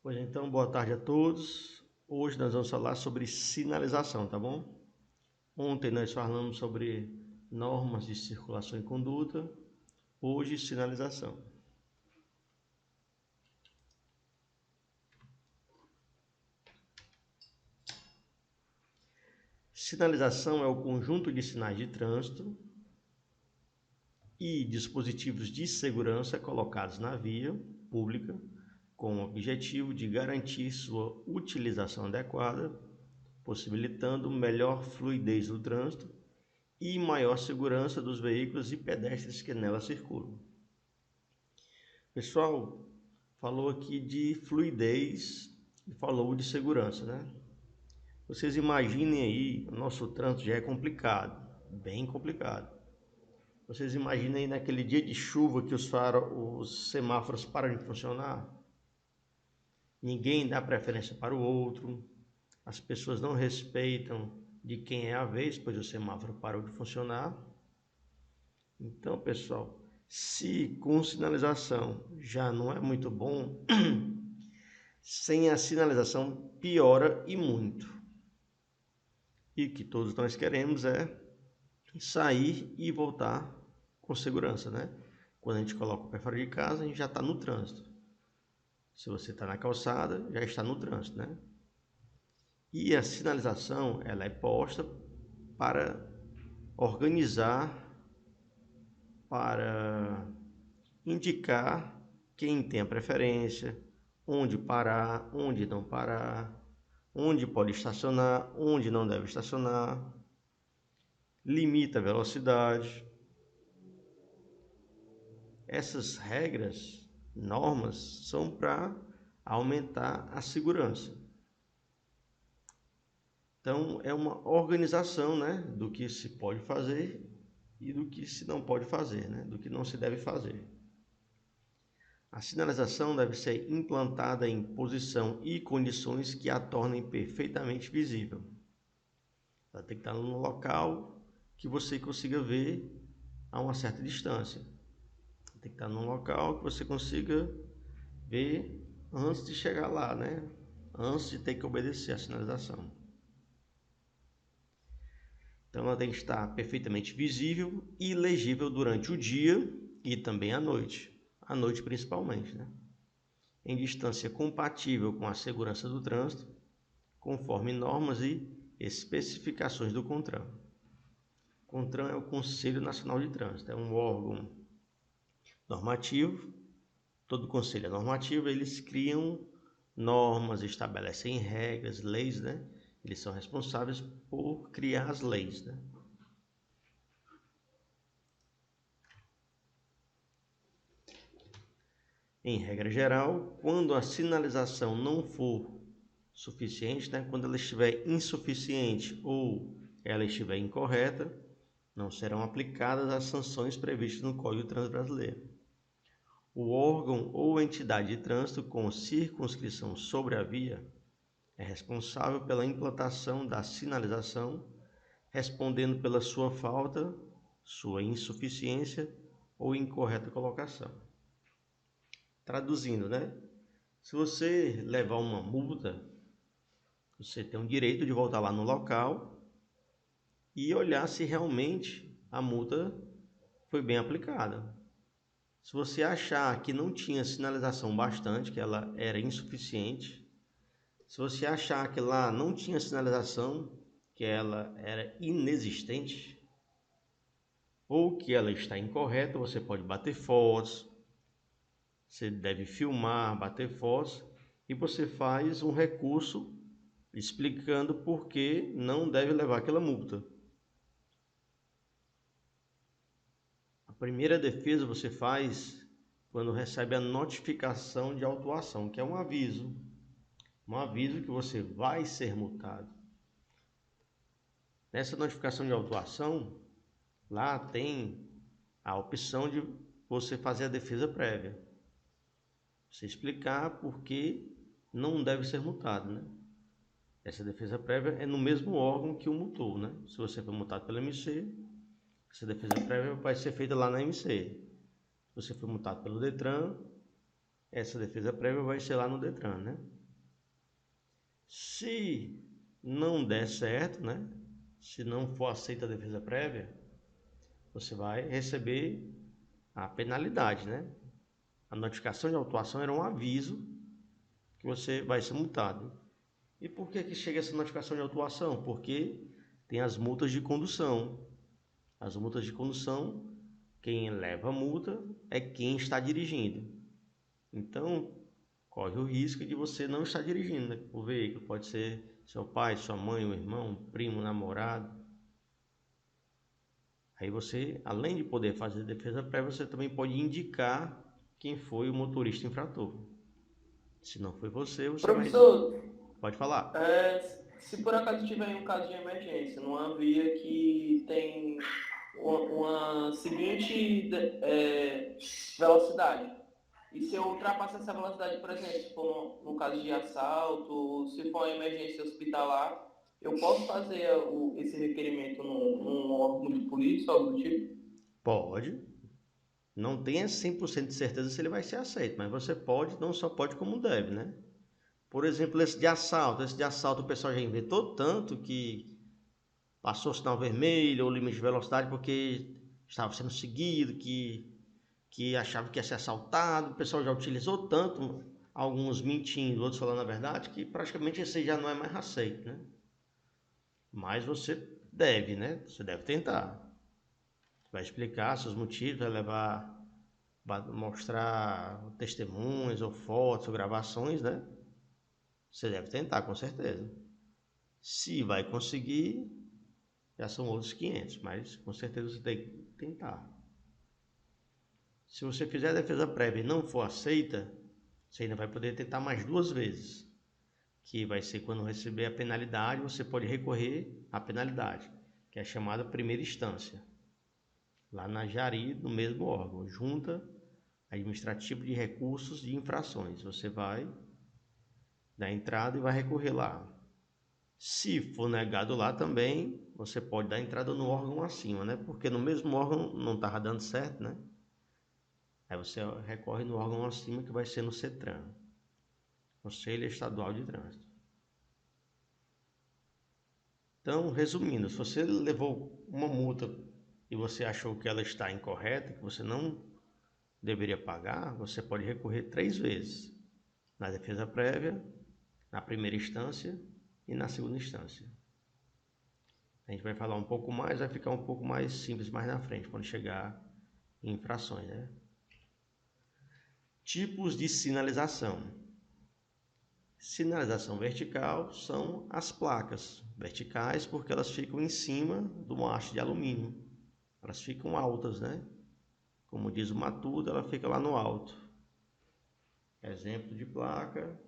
Pois então, boa tarde a todos. Hoje nós vamos falar sobre sinalização, tá bom? Ontem nós falamos sobre normas de circulação e conduta, hoje sinalização. Sinalização é o conjunto de sinais de trânsito e dispositivos de segurança colocados na via pública com o objetivo de garantir sua utilização adequada, possibilitando melhor fluidez do trânsito e maior segurança dos veículos e pedestres que nela circulam. Pessoal, falou aqui de fluidez e falou de segurança, né? Vocês imaginem aí, o nosso trânsito já é complicado, bem complicado. Vocês imaginem aí naquele dia de chuva que os semáforos param de funcionar? Ninguém dá preferência para o outro, as pessoas não respeitam de quem é a vez, pois o semáforo parou de funcionar. Então, pessoal, se com sinalização já não é muito bom, sem a sinalização piora e muito. E o que todos nós queremos é sair e voltar com segurança, né? Quando a gente coloca o pé fora de casa, a gente já está no trânsito. Se você está na calçada, já está no trânsito, né? E a sinalização, ela é posta para organizar, para indicar quem tem a preferência, onde parar, onde não parar, onde pode estacionar, onde não deve estacionar, limita a velocidade. Essas regras, normas, são para aumentar a segurança. Então, é uma organização, né, do que se pode fazer e do que se não pode fazer, né, do que não se deve fazer. A sinalização deve ser implantada em posição e condições que a tornem perfeitamente visível. Ela tem que estar num local que você consiga ver a uma certa distância. Tem que estar num local que você consiga ver antes de chegar lá, né? Antes de ter que obedecer a sinalização. Então ela tem que estar perfeitamente visível e legível durante o dia e também à noite principalmente, né? Em distância compatível com a segurança do trânsito, conforme normas e especificações do CONTRAN. O CONTRAN é o Conselho Nacional de Trânsito, é um órgão normativo. Todo conselho é normativo, eles criam normas, estabelecem regras, leis, né? Eles são responsáveis por criar as leis, né? Em regra geral, quando a sinalização não for suficiente, né? Quando ela estiver insuficiente ou ela estiver incorreta, não serão aplicadas as sanções previstas no Código de Trânsito Brasileiro. O órgão ou entidade de trânsito com circunscrição sobre a via é responsável pela implantação da sinalização, respondendo pela sua falta, sua insuficiência ou incorreta colocação. Traduzindo, né? Se você levar uma multa, você tem o direito de voltar lá no local e olhar se realmente a multa foi bem aplicada. Se você achar que não tinha sinalização bastante, que ela era insuficiente, se você achar que lá não tinha sinalização, que ela era inexistente, ou que ela está incorreta, você pode bater fotos, você deve filmar, bater fotos, e você faz um recurso explicando por que não deve levar aquela multa. A primeira defesa você faz quando recebe a notificação de autuação, que é um aviso que você vai ser multado. Nessa notificação de autuação, lá tem a opção de você fazer a defesa prévia. Você explicar por que não deve ser multado, né? Essa defesa prévia é no mesmo órgão que o multou, né? Se você for multado pela MC, essa defesa prévia vai ser feita lá na MC. Se você for multado pelo Detran, essa defesa prévia vai ser lá no Detran, né? Se não der certo, né? Se não for aceita a defesa prévia, você vai receber a penalidade, né? A notificação de autuação era um aviso que você vai ser multado. E por que chega essa notificação de autuação? Porque tem as multas de condução. As multas de condução, quem leva a multa é quem está dirigindo. Então, corre o risco de você não estar dirigindo, né? O veículo pode ser seu pai, sua mãe, o irmão, o primo, o namorado. Aí você, além de poder fazer defesa prévia, você também pode indicar quem foi o motorista infrator. Se não foi você, você vai... Professor, Pode falar. se por acaso tiver um caso de emergência, numa via que tem uma seguinte velocidade, e se eu ultrapassar essa velocidade, por exemplo, se for no caso de assalto, se for uma emergência hospitalar, eu posso fazer esse requerimento num órgão de polícia, algo do tipo? Pode. Não tenha 100% de certeza se ele vai ser aceito, mas você pode, não só pode como deve, né? Por exemplo, esse de assalto o pessoal já inventou tanto que passou o sinal vermelho ou limite de velocidade porque estava sendo seguido, que achava que ia ser assaltado. O pessoal já utilizou tanto, alguns mentindo, outros falando a verdade, que praticamente esse já não é mais aceito, né? Mas você deve, né? Você deve tentar. Vai explicar seus motivos, vai levar, vai mostrar testemunhas ou fotos ou gravações, né? Você deve tentar, com certeza. Se vai conseguir, já são outros 500, mas com certeza você tem que tentar. Se você fizer a defesa prévia e não for aceita, você ainda vai poder tentar mais 2 vezes, que vai ser quando receber a penalidade, você pode recorrer à penalidade, que é a chamada primeira instância, lá na Jari, no mesmo órgão, Junta Administrativa de Recursos de Infrações. Você vai dar entrada e vai recorrer lá. Se for negado lá também, você pode dar entrada no órgão acima, né? Porque no mesmo órgão não estava dando certo, né? Aí você recorre no órgão acima, que vai ser no CETRAN, Conselho Estadual de Trânsito. Então, resumindo, se você levou uma multa e você achou que ela está incorreta, que você não deveria pagar, você pode recorrer 3 vezes, na defesa prévia, na primeira instância e na segunda instância. A gente vai falar um pouco mais, vai ficar um pouco mais simples mais na frente, quando chegar em infrações, né? Tipos de sinalização. Sinalização vertical são as placas verticais, porque elas ficam em cima do haste de alumínio. Elas ficam altas, né? Como diz o Matuto, ela fica lá no alto. Exemplo de placa.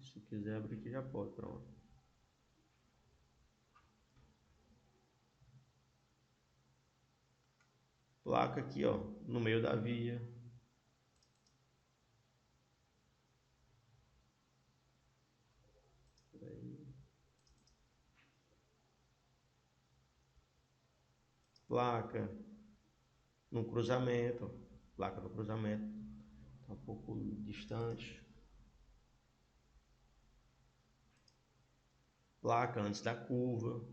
Se quiser abrir aqui já pode, pronto. Placa aqui, ó, no meio da via. Placa no cruzamento, placa no cruzamento, tá um pouco distante. Placa antes da curva.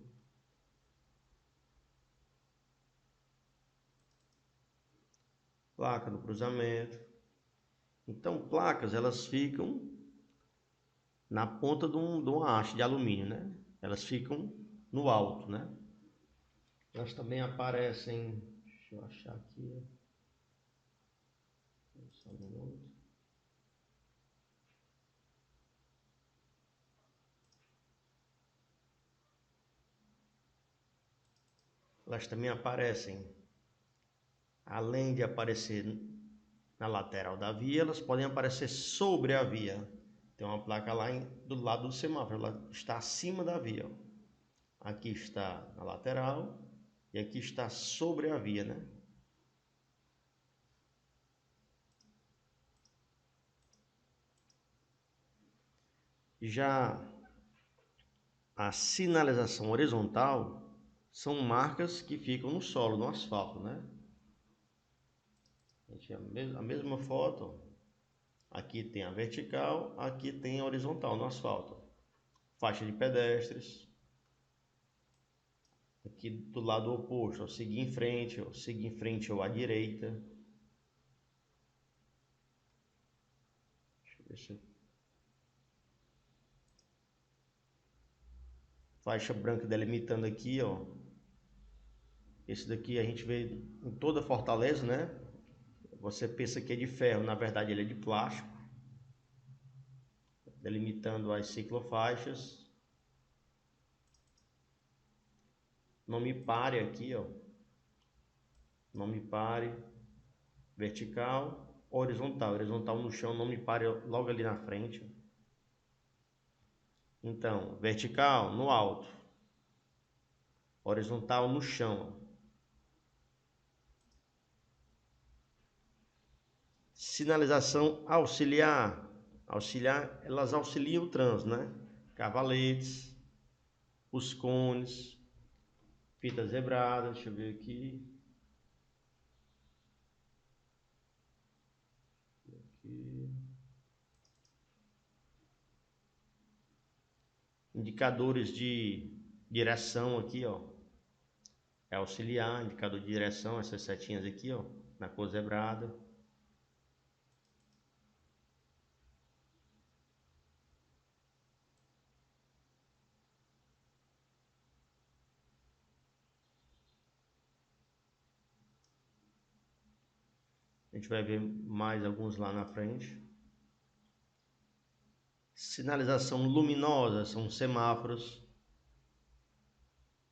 Placa no cruzamento. Então, placas, elas ficam na ponta de uma haste de alumínio, né? Elas ficam no alto, né? Elas também aparecem, deixa eu achar aqui, só um minuto. Elas também aparecem, além de aparecer na lateral da via, elas podem aparecer sobre a via. Tem uma placa lá do lado do semáforo, ela está acima da via. Aqui está na lateral e aqui está sobre a via, né? Já a sinalização horizontal são marcas que ficam no solo, no asfalto, né? A mesma foto, aqui tem a vertical, aqui tem a horizontal no asfalto. Faixa de pedestres. Aqui do lado oposto, ó, seguir em frente ou à direita. Deixa eu ver se... Faixa branca delimitando aqui, ó. Esse daqui a gente vê em toda Fortaleza, né? Você pensa que é de ferro, na verdade ele é de plástico. Delimitando as ciclofaixas. Nome pare aqui, ó. Nome pare. Vertical, horizontal. Horizontal no chão, nome pare logo ali na frente. Então, vertical no alto. Horizontal no chão. Sinalização auxiliar. Auxiliar, elas auxiliam o trânsito, né? Cavaletes, os cones, fitas zebradas, deixa eu ver aqui. Indicadores de direção aqui, ó. É auxiliar, indicador de direção, essas setinhas aqui, ó, na cor zebrada. A gente vai ver mais alguns lá na frente. Sinalização luminosa, são semáforos.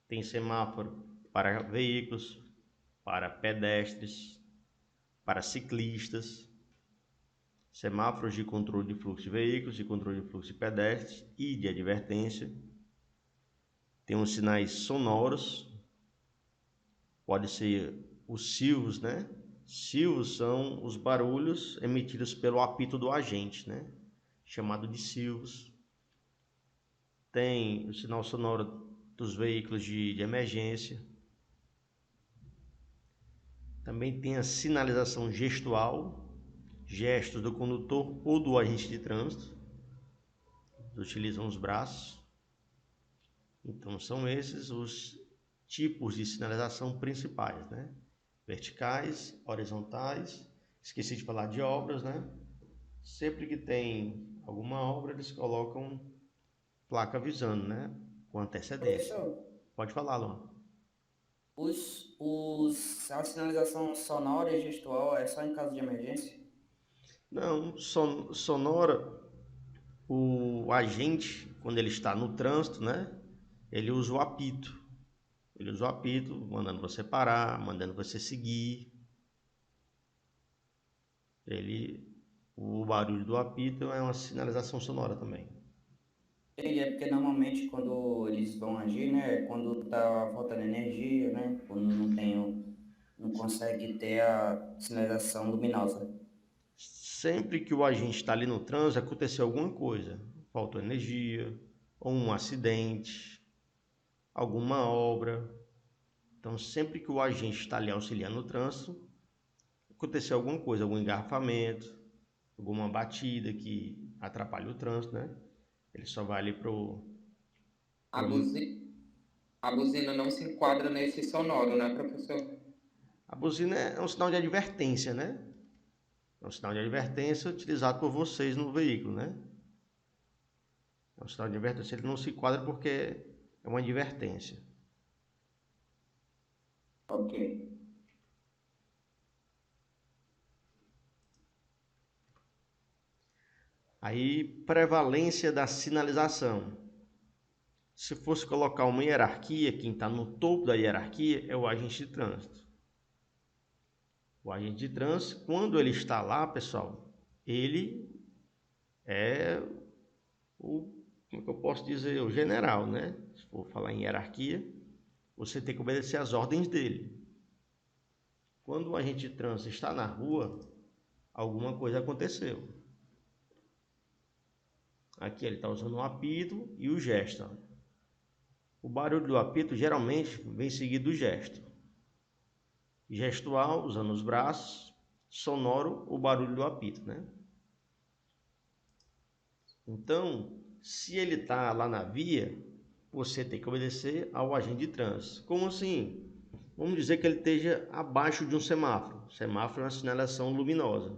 Tem semáforo para veículos, para pedestres, para ciclistas. Semáforos de controle de fluxo de veículos, de controle de fluxo de pedestres e de advertência. Tem os sinais sonoros. Pode ser os silvos, né? Silvos são os barulhos emitidos pelo apito do agente, né? Chamado de silvos. Tem o sinal sonoro dos veículos de emergência. Também tem a sinalização gestual, gestos do condutor ou do agente de trânsito. Eles utilizam os braços. Então são esses os tipos de sinalização principais, né? Verticais, horizontais. Esqueci de falar de obras, né? Sempre que tem alguma obra, eles colocam placa avisando, né? Com antecedência. Professor, Pode falar, Luan. a sinalização sonora e gestual é só em caso de emergência? Não, sonora, o agente, quando ele está no trânsito, né? Ele usa o apito. Ele usa o apito, mandando você parar, mandando você seguir. O barulho do apito é uma sinalização sonora também. Entendi, é porque normalmente quando eles vão agir, né, é quando tá faltando energia, né, quando não consegue ter a sinalização luminosa. Sempre que o agente está ali no trânsito, aconteceu alguma coisa. Faltou energia, ou um acidente, alguma obra. Então, sempre que o agente está ali auxiliando no trânsito, aconteceu alguma coisa, algum engarrafamento, alguma batida que atrapalha o trânsito, né? Ele só vai ali pro... A buzi- a buzina não se enquadra nesse sonoro, né, professor? A buzina é um sinal de advertência, né? É um sinal de advertência utilizado por vocês no veículo, né? É um sinal de advertência. Ele não se enquadra porque é uma advertência. Ok. Aí, prevalência da sinalização. Se fosse colocar uma hierarquia, quem está no topo da hierarquia é o agente de trânsito. O agente de trânsito, quando ele está lá, pessoal, ele é como é que eu posso dizer, o general, né? Se for falar em hierarquia, você tem que obedecer às ordens dele. Quando o agente de trânsito está na rua, alguma coisa aconteceu. Aqui ele está usando o apito e o gesto. O barulho do apito geralmente vem seguido do gesto. Gestual, usando os braços, sonoro o barulho do apito, né? Então, se ele está lá na via, você tem que obedecer ao agente de trânsito. Como assim? Vamos dizer que ele esteja abaixo de um semáforo. O semáforo é uma sinalização luminosa.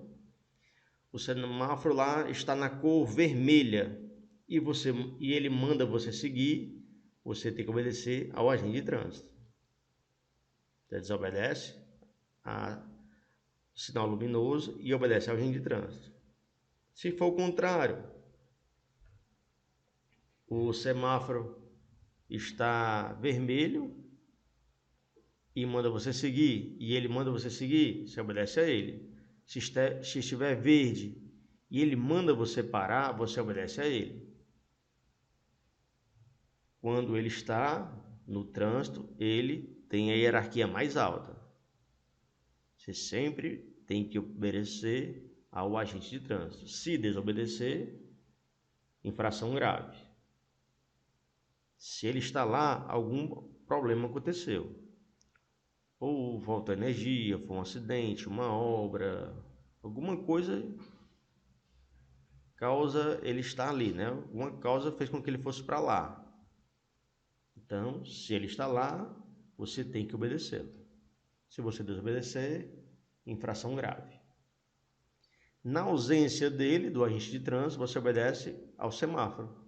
O semáforo lá está na cor vermelha e ele manda você seguir, você tem que obedecer ao agente de trânsito. Você desobedece ao sinal luminoso e obedece ao agente de trânsito. Se for o contrário, o semáforo está vermelho e manda você seguir, e ele manda você seguir, você obedece a ele. Se estiver verde e ele manda você parar, você obedece a ele. Quando ele está no trânsito, ele tem a hierarquia mais alta. Você sempre tem que obedecer ao agente de trânsito. Se desobedecer, infração grave. Se ele está lá, algum problema aconteceu. Ou falta energia, foi um acidente, uma obra, alguma coisa causa ele estar ali, né? Alguma causa fez com que ele fosse para lá. Então, se ele está lá, você tem que obedecê-lo. Se você desobedecer, infração grave. Na ausência dele, do agente de trânsito, você obedece ao semáforo.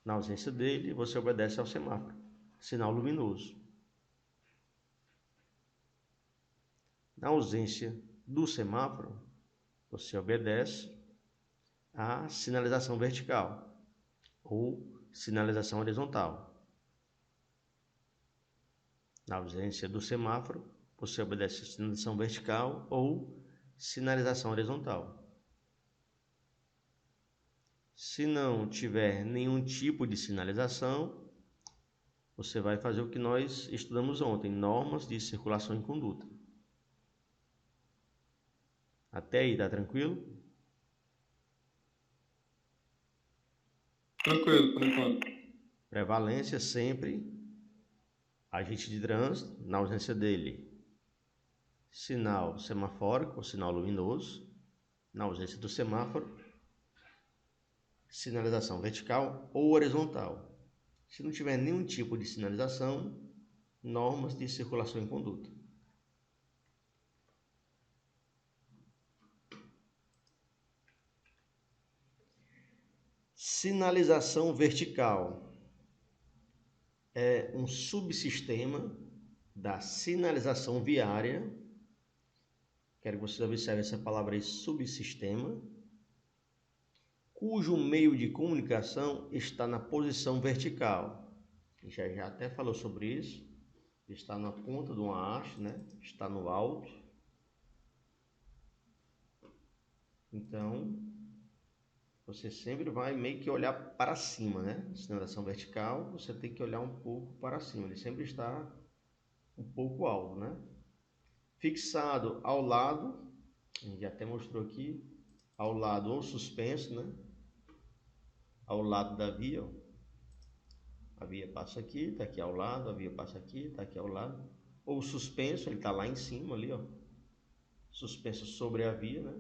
Na ausência dele, você obedece ao semáforo, sinal luminoso. Na ausência do semáforo, você obedece à sinalização vertical ou sinalização horizontal. Na ausência do semáforo, você obedece à sinalização vertical ou sinalização horizontal. Se não tiver nenhum tipo de sinalização, você vai fazer o que nós estudamos ontem, normas de circulação e conduta. Até aí, tá tranquilo? Tranquilo, por enquanto. Prevalência sempre, agente de trânsito, na ausência dele, sinal semafórico, sinal luminoso, na ausência do semáforo, sinalização vertical ou horizontal. Se não tiver nenhum tipo de sinalização, normas de circulação e conduta. Sinalização vertical é um subsistema da sinalização viária. Quero que vocês observem essa palavra aí, subsistema, cujo meio de comunicação está na posição vertical. A gente já até falou sobre isso. Está na ponta de uma haste, né? Está no alto. Então, você sempre vai meio que olhar para cima, né? Sinalização vertical, você tem que olhar um pouco para cima. Ele sempre está um pouco alto, né? Fixado ao lado, a gente até mostrou aqui, ao lado ou suspenso, né? Ao lado da via, ó. A via passa aqui, tá aqui ao lado, a via passa aqui, tá aqui ao lado. Ou suspenso, ele tá lá em cima ali, ó. Suspenso sobre a via, né?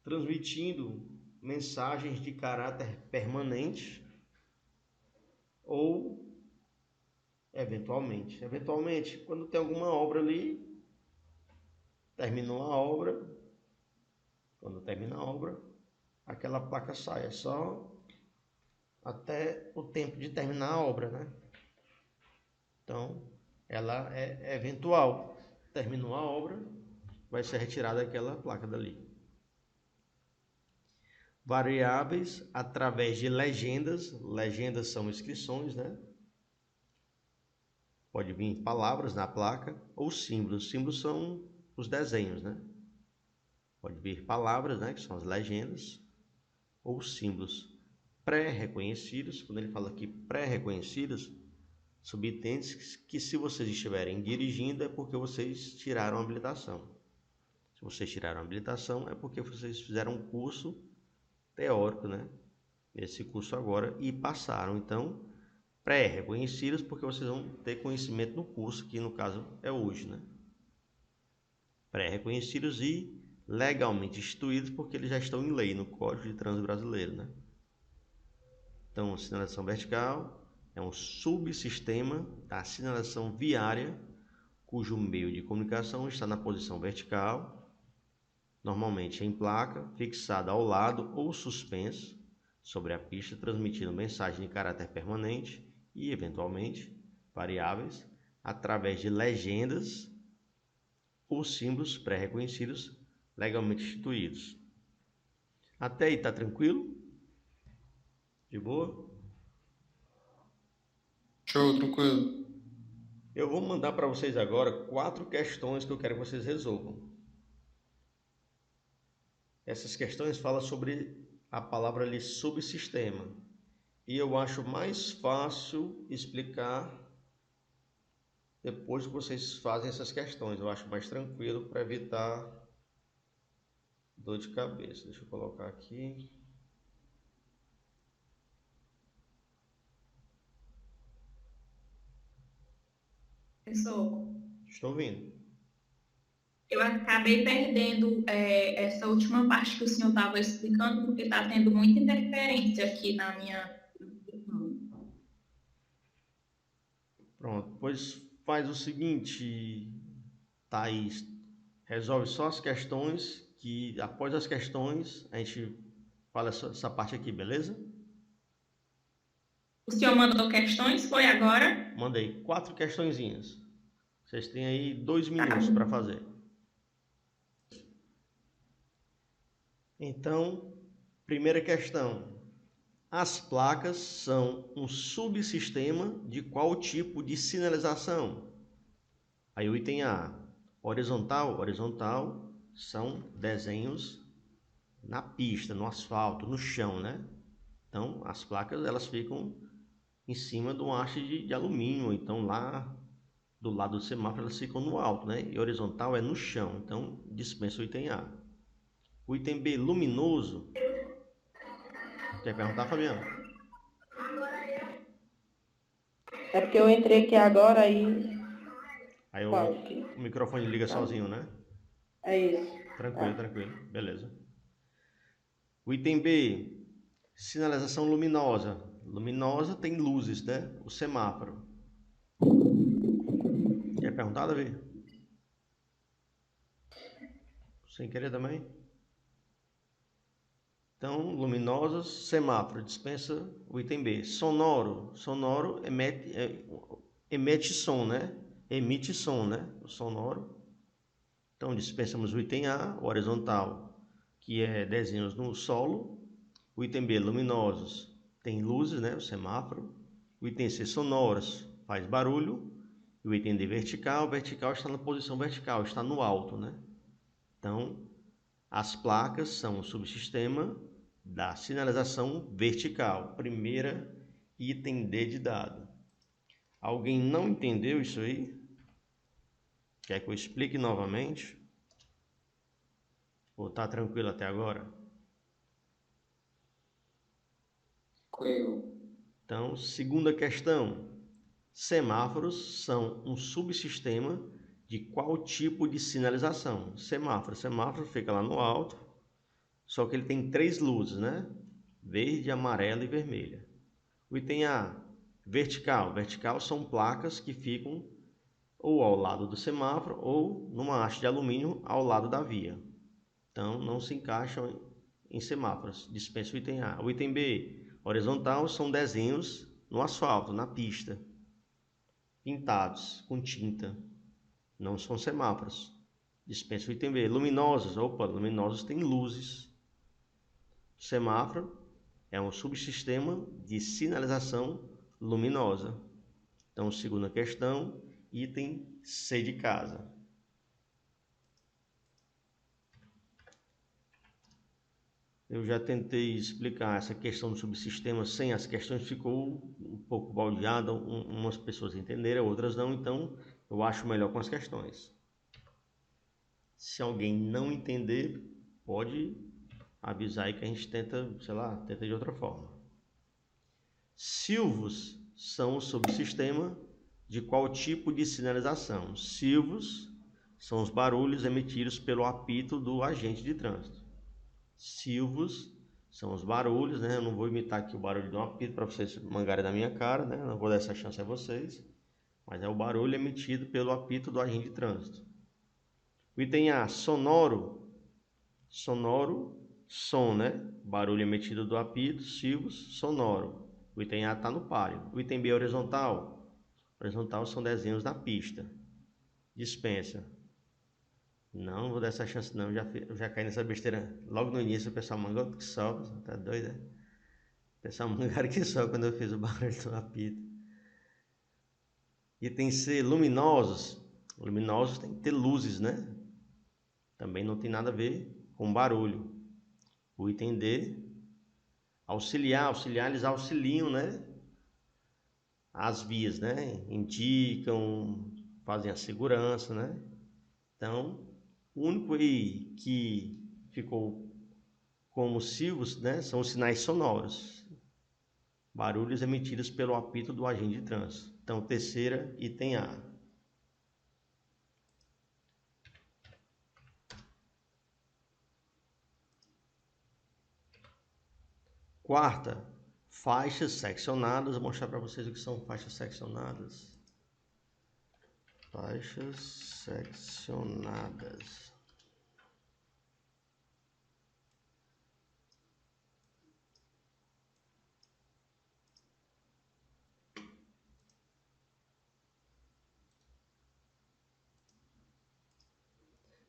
Transmitindo mensagens de caráter permanente ou eventualmente, quando tem alguma obra ali, terminou a obra, quando termina a obra, aquela placa sai, é só até o tempo de terminar a obra, né? Então, ela é eventual. Terminou a obra, vai ser retirada aquela placa dali. Variáveis através de legendas. Legendas são inscrições, né? Pode vir palavras na placa ou símbolos. Símbolos são os desenhos, né? Pode vir palavras, né? Que são as legendas ou símbolos pré-reconhecidos. Quando ele fala aqui pré-reconhecidos, subentende-se que se vocês estiverem dirigindo é porque vocês tiraram a habilitação. Se vocês tiraram a habilitação é porque vocês fizeram um curso teórico, né? Esse curso agora e passaram. Então, pré-reconhecidos, porque vocês vão ter conhecimento no curso, que no caso é hoje, né? Pré-reconhecidos e legalmente instituídos, porque eles já estão em lei no Código de Trânsito Brasileiro, né? Então, a sinalização vertical é um subsistema da sinalização viária, cujo meio de comunicação está na posição vertical, normalmente em placa, fixada ao lado ou suspenso sobre a pista, transmitindo mensagem de caráter permanente e, eventualmente, variáveis, através de legendas ou símbolos pré-reconhecidos legalmente instituídos. Até aí tá tranquilo? De boa? Show, tranquilo. Eu vou mandar para vocês agora 4 questões que eu quero que vocês resolvam. Essas questões falam sobre a palavra ali subsistema. E eu acho mais fácil explicar depois que vocês fazem essas questões. Eu acho mais tranquilo para evitar dor de cabeça. Deixa eu colocar aqui. Professor, Estou ouvindo. eu acabei perdendo essa última parte que o senhor estava explicando, porque está tendo muita interferência aqui na minha. Pronto, pois faz o seguinte, Thaís, resolve só as questões, que após as questões a gente fala essa parte aqui, beleza? O senhor mandou questões? Foi agora? Mandei 4 questõezinhas. Vocês têm aí 2 Tá. minutos para fazer. Então, primeira questão. As placas são um subsistema de qual tipo de sinalização? Aí o item A, horizontal. Horizontal são desenhos na pista, no asfalto, no chão, né? Então, as placas elas ficam em cima de uma haste de alumínio, então lá do lado do semáforo elas ficam no alto, né? E horizontal é no chão, então dispensa o item A. O item B, luminoso. Quer perguntar, Fabiano? É porque eu entrei aqui agora aí. Aí Qual? o microfone liga sozinho, né? É isso. Tranquilo, tranquilo. Beleza. O item B, sinalização luminosa. Luminosa tem luzes, né? O semáforo. Quer perguntar, Davi? Sem querer também? Então, luminosos, semáforo, dispensa o item B. Sonoro. Sonoro emite som, né? Emite som, né? O sonoro. Então, dispensamos o item A, o horizontal, que é desenhos no solo. O item B, luminosos, tem luzes, né? O semáforo. O item C, sonoros, faz barulho. E o item D, vertical. Vertical está na posição vertical, está no alto, né? Então, as placas são o subsistema da sinalização vertical. Primeira item D de dado. Alguém não entendeu isso aí? Quer que eu explique novamente? Ou tá tranquilo até agora? Tranquilo. Então, segunda questão. Semáforos são um subsistema de qual tipo de sinalização? Semáforo. Semáforo fica lá no alto, só que ele tem 3 luzes, né? Verde, amarela e vermelha. O item A, vertical. Vertical são placas que ficam ou ao lado do semáforo ou numa haste de alumínio ao lado da via. Então, não se encaixam em semáforos. Dispensa o item A. O item B, horizontal, são desenhos no asfalto, na pista, pintados com tinta. Não são semáforos. Dispensa o item B. Luminosos. Opa, luminosos tem luzes. Semáforo é um subsistema de sinalização luminosa. Então, segunda questão, item C de casa. Eu já tentei explicar essa questão do subsistema sem as questões, ficou um pouco baldeada, umas pessoas entenderam, outras não, então eu acho melhor com as questões. Se alguém não entender, pode avisar aí que a gente tenta, sei lá, tenta de outra forma. Silvos são o subsistema de qual tipo de sinalização? Silvos são os barulhos emitidos pelo apito do agente de trânsito. Silvos são os barulhos, né? Eu não vou imitar aqui o barulho de um apito para vocês mangarem da minha cara, né? Não vou dar essa chance a vocês. Mas é o barulho emitido pelo apito do agente de trânsito. O item A, sonoro. Sonoro, som, né? Barulho emitido do apito, silvos, sonoro. O item A está no páreo. O item B, horizontal. Horizontal são desenhos na pista. Dispensa. Não vou dar essa chance não, já caí nessa besteira. Logo no início o pessoal mangou que só, tá doido, né? O pessoal mangaram que só quando eu fiz o barulho do apito. Item C, luminosos. Luminosos tem que ter luzes, né? Também não tem nada a ver com barulho. O item D, auxiliar. Auxiliar, eles auxiliam, né? As vias, né? Indicam, fazem a segurança, né? Então, o único aí que ficou como silvos, né, são os sinais sonoros. Barulhos emitidos pelo apito do agente de trânsito. Então, terceira, item A. Quarta, faixas seccionadas. Vou mostrar para vocês o que são faixas seccionadas. Faixas seccionadas.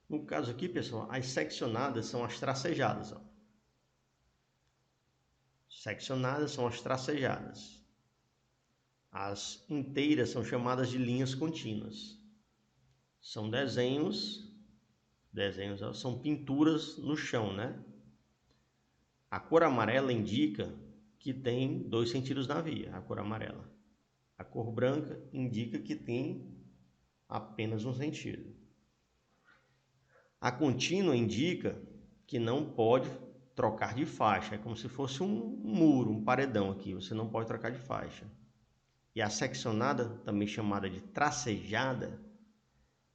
No caso aqui, pessoal, as seccionadas são as tracejadas. Ó. Seccionadas são as tracejadas. As inteiras são chamadas de linhas contínuas. São desenhos ó, são pinturas no chão, né? A cor amarela indica que tem 2 sentidos na via, a cor amarela. A cor branca indica que tem apenas um sentido. A contínua indica que não pode trocar de faixa, é como se fosse um muro, um paredão aqui, você não pode trocar de faixa. E a seccionada, também chamada de tracejada,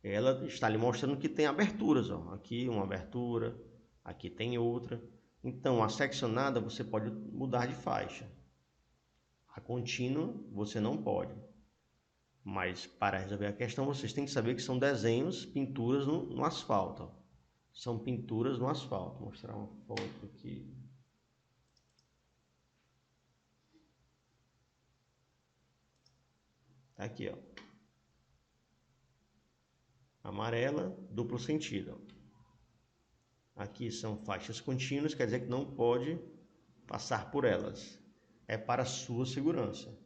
ela está lhe mostrando que tem aberturas, ó. Aqui uma abertura, aqui tem outra. Então, a seccionada você pode mudar de faixa. A contínua você não pode. Mas para resolver a questão, vocês têm que saber que são desenhos, pinturas no asfalto. Ó. São pinturas no asfalto. Vou mostrar uma foto aqui. Tá aqui, ó. Amarela, duplo sentido. Aqui são faixas contínuas, quer dizer que não pode passar por elas. É para a sua segurança.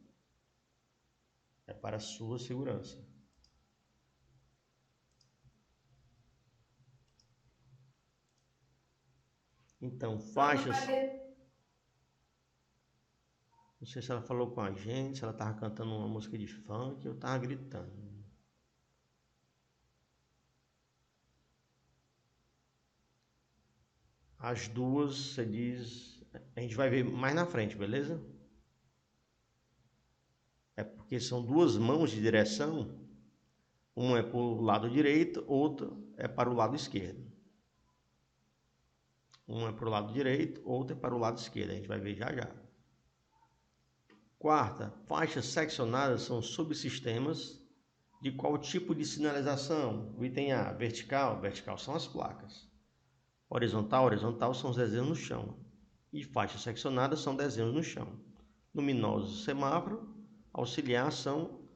É para a sua segurança. Então, faixas... Não sei se ela falou com a gente, se ela estava cantando uma música de funk ou estava gritando. As duas, você diz... A gente vai ver mais na frente, beleza? É porque são duas mãos de direção. Uma é para o lado direito, outra é para o lado esquerdo. Uma é para o lado direito, outra é para o lado esquerdo. A gente vai ver já já. Quarta, faixas seccionadas são subsistemas de qual tipo de sinalização? O item A, vertical. Vertical são as placas. Horizontal, horizontal são os desenhos no chão. E faixas seccionadas são desenhos no chão. Luminosos, semáforo. Auxiliar são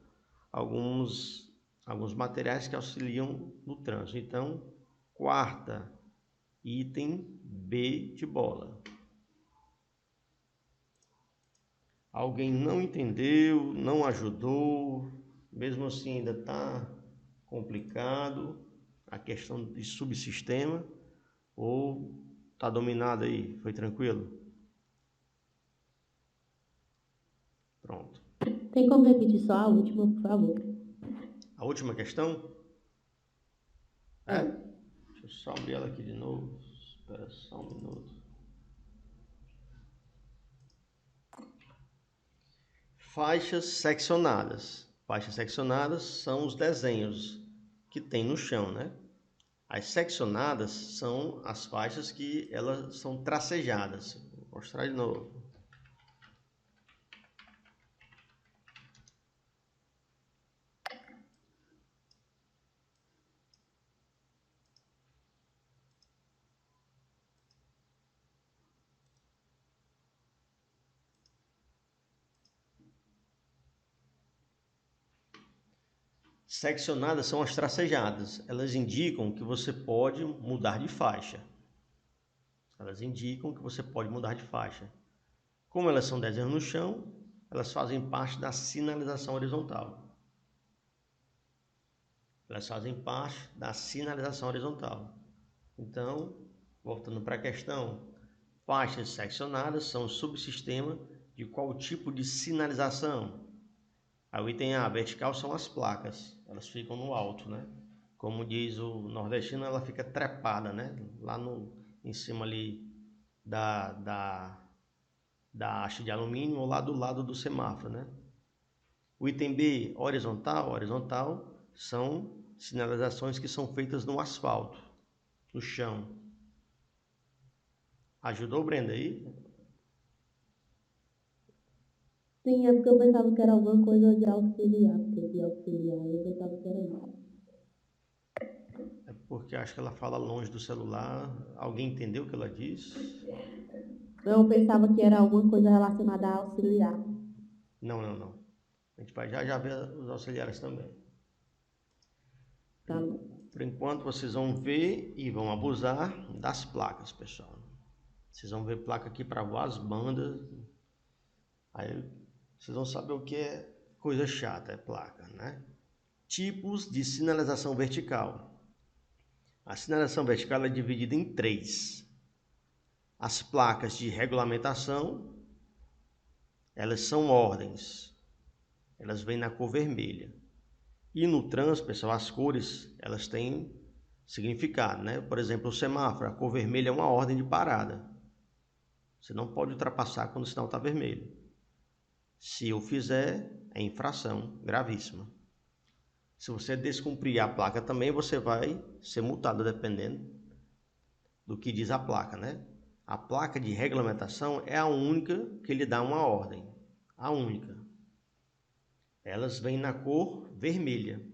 alguns materiais que auxiliam no trânsito. Então, quarta, item B de bola. Alguém não entendeu, não ajudou, mesmo assim ainda está complicado a questão de subsistema, ou está dominado aí? Foi tranquilo? Pronto. Tem como repetir só a última, por favor? A última questão? É. Deixa eu só abrir ela aqui de novo. Espera só um minuto. Faixas seccionadas. Faixas seccionadas são os desenhos que tem no chão, né? As seccionadas são as faixas que elas são tracejadas. Vou mostrar de novo. Seccionadas são as tracejadas. Elas indicam que você pode mudar de faixa. Elas indicam que você pode mudar de faixa. Como elas são desenhos no chão, elas fazem parte da sinalização horizontal. Elas fazem parte da sinalização horizontal. Então, voltando para a questão, faixas seccionadas são o subsistema de qual tipo de sinalização? Aí o item A, vertical, são as placas. Elas ficam no alto, né? Como diz o nordestino, ela fica trepada, né? Lá em cima ali da haste de alumínio ou lá do lado do semáforo, né? O item B, horizontal. Horizontal são sinalizações que são feitas no asfalto, no chão. Ajudou, Brenda, aí? Sim, é porque eu pensava que era alguma coisa de auxiliar, porque de auxiliar eu pensava que era isso. É porque acho que ela fala longe do celular. Alguém entendeu o que ela disse? Não, eu pensava que era alguma coisa relacionada a auxiliar. Não. A gente vai já ver os auxiliares também. Tá bom. Por enquanto, vocês vão ver e vão abusar das placas, pessoal. Vocês vão ver placa aqui para voar as bandas. Aí vocês vão saber o que é coisa chata, é placa, né? Tipos de sinalização vertical. A sinalização vertical é dividida em 3. As placas de regulamentação, elas são ordens. Elas vêm na cor vermelha. E no trânsito, pessoal, as cores, elas têm significado, né? Por exemplo, o semáforo, a cor vermelha é uma ordem de parada. Você não pode ultrapassar quando o sinal está vermelho. Se eu fizer, é infração gravíssima. Se você descumprir a placa também, você vai ser multado, dependendo do que diz a placa, né? A placa de regulamentação é a única que lhe dá uma ordem. A única. Elas vêm na cor vermelha,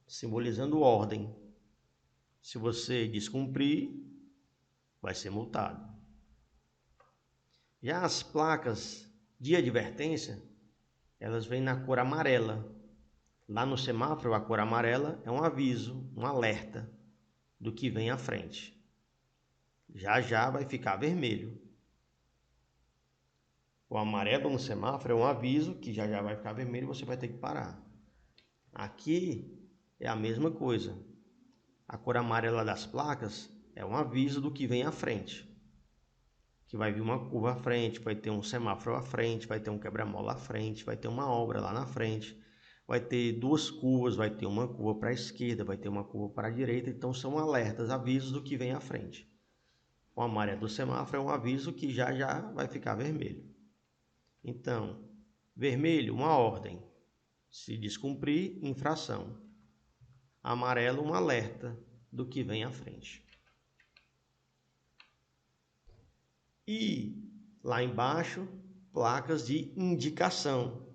simbolizando ordem. Se você descumprir, vai ser multado. Já as placas de advertência, elas vêm na cor amarela. Lá no semáforo, a cor amarela é um aviso, um alerta do que vem à frente. Já vai ficar vermelho. O amarelo no semáforo é um aviso que já vai ficar vermelho e você vai ter que parar. Aqui é a mesma coisa. A cor amarela das placas é um aviso do que vem à frente. Que vai vir uma curva à frente, vai ter um semáforo à frente, vai ter um quebra-mola à frente, vai ter uma obra lá na frente, vai ter 2 curvas, vai ter uma curva para a esquerda, vai ter uma curva para a direita. Então são alertas, avisos do que vem à frente. O amarelo do semáforo é um aviso que já vai ficar vermelho. Então, vermelho, uma ordem. Se descumprir, infração. Amarelo, um alerta do que vem à frente. E lá embaixo, placas de indicação.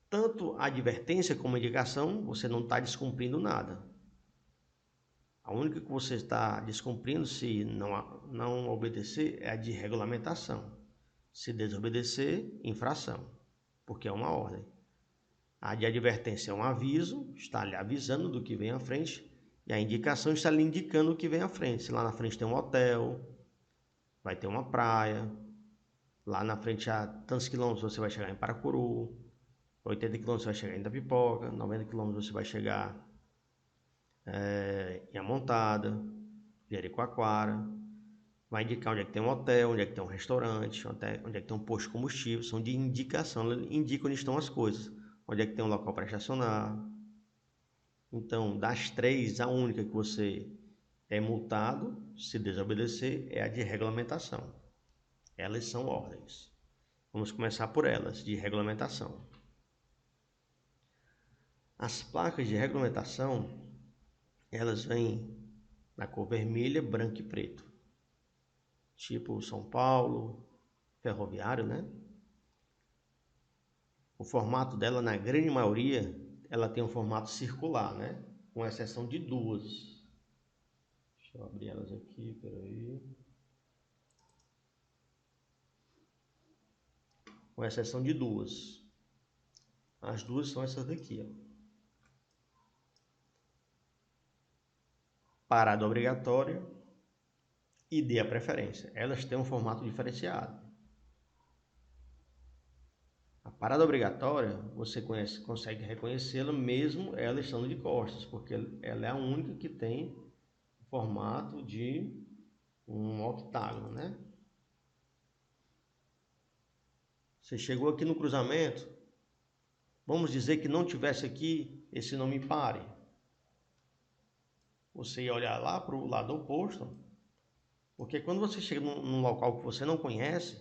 Tanto a advertência como a indicação, você não está descumprindo nada. A única que você está descumprindo, se não obedecer, é a de regulamentação. Se desobedecer, infração, porque é uma ordem. A de advertência é um aviso, está lhe avisando do que vem à frente, e a indicação está lhe indicando o que vem à frente. Se lá na frente tem um hotel, vai ter uma praia, lá na frente a tantos quilômetros você vai chegar em Paracuru, 80 quilômetros você vai chegar em Itapipoca, 90 quilômetros você vai chegar em Amontada, Jericoacoara. Vai indicar onde é que tem um hotel, onde é que tem um restaurante, onde é que tem um posto de combustível. São de indicação, ela indica onde estão as coisas. Onde é que tem um local para estacionar. Então, das 3, a única que você é multado, se desobedecer, é a de regulamentação. Elas são ordens. Vamos começar por elas, de regulamentação. As placas de regulamentação, elas vêm na cor vermelha, branco e preto. Tipo São Paulo, ferroviário, né? O formato dela, na grande maioria, ela tem um formato circular, né? Com exceção de duas. Deixa eu abrir elas aqui, peraí. Com exceção de duas. As duas são essas daqui, ó. Parada obrigatória e dê a preferência. Elas têm um formato diferenciado. A parada obrigatória, você consegue reconhecê-la mesmo ela estando de costas, porque ela é a única que tem formato de um octágono, né? Você chegou aqui no cruzamento, vamos dizer que não tivesse aqui esse nome pare. Você ia olhar lá para o lado oposto, porque quando você chega num local que você não conhece,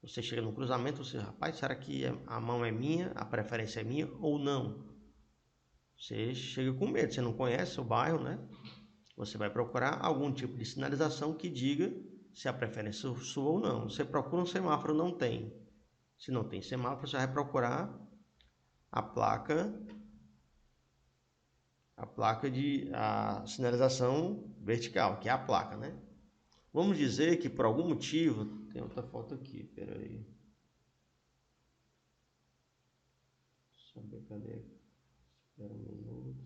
você chega no cruzamento, você, rapaz, será que a mão é minha, a preferência é minha ou não? Você chega com medo, você não conhece o bairro, né? Você vai procurar algum tipo de sinalização que diga se a preferência é sua ou não. Você procura um semáforo, não tem. Se não tem semáforo, você vai procurar a sinalização vertical, que é a placa, né? Vamos dizer que por algum motivo, tem outra foto aqui, peraí. Deixa eu ver, cadê? Espera um minuto.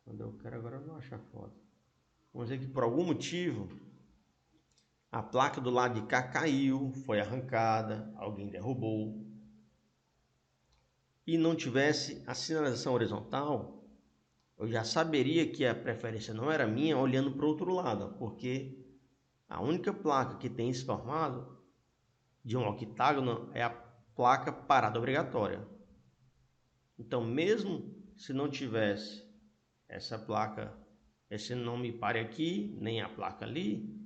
Quando eu quero, agora eu não acho a foto. Vamos dizer que por algum motivo, a placa do lado de cá caiu, foi arrancada, alguém derrubou, e não tivesse a sinalização horizontal, eu já saberia que a preferência não era minha olhando para o outro lado, porque a única placa que tem esse formato de um octágono é a placa parada obrigatória. Então, mesmo se não tivesse essa placa, esse nome pare aqui, nem a placa ali,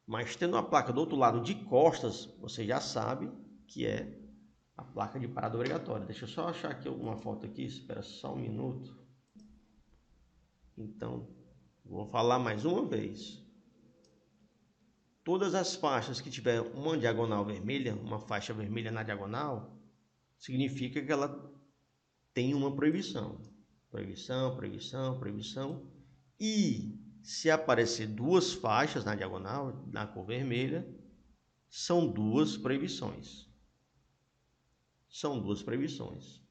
mas tendo a placa do outro lado de costas, você já sabe que é a placa de parada obrigatória. Deixa eu só achar aqui uma foto aqui, espera só um minuto. Então, vou falar mais uma vez. Todas as faixas que tiver uma diagonal vermelha, uma faixa vermelha na diagonal, significa que ela tem uma proibição. Proibição, proibição, proibição. E se aparecer duas faixas na diagonal, na cor vermelha, são duas proibições. São duas proibições.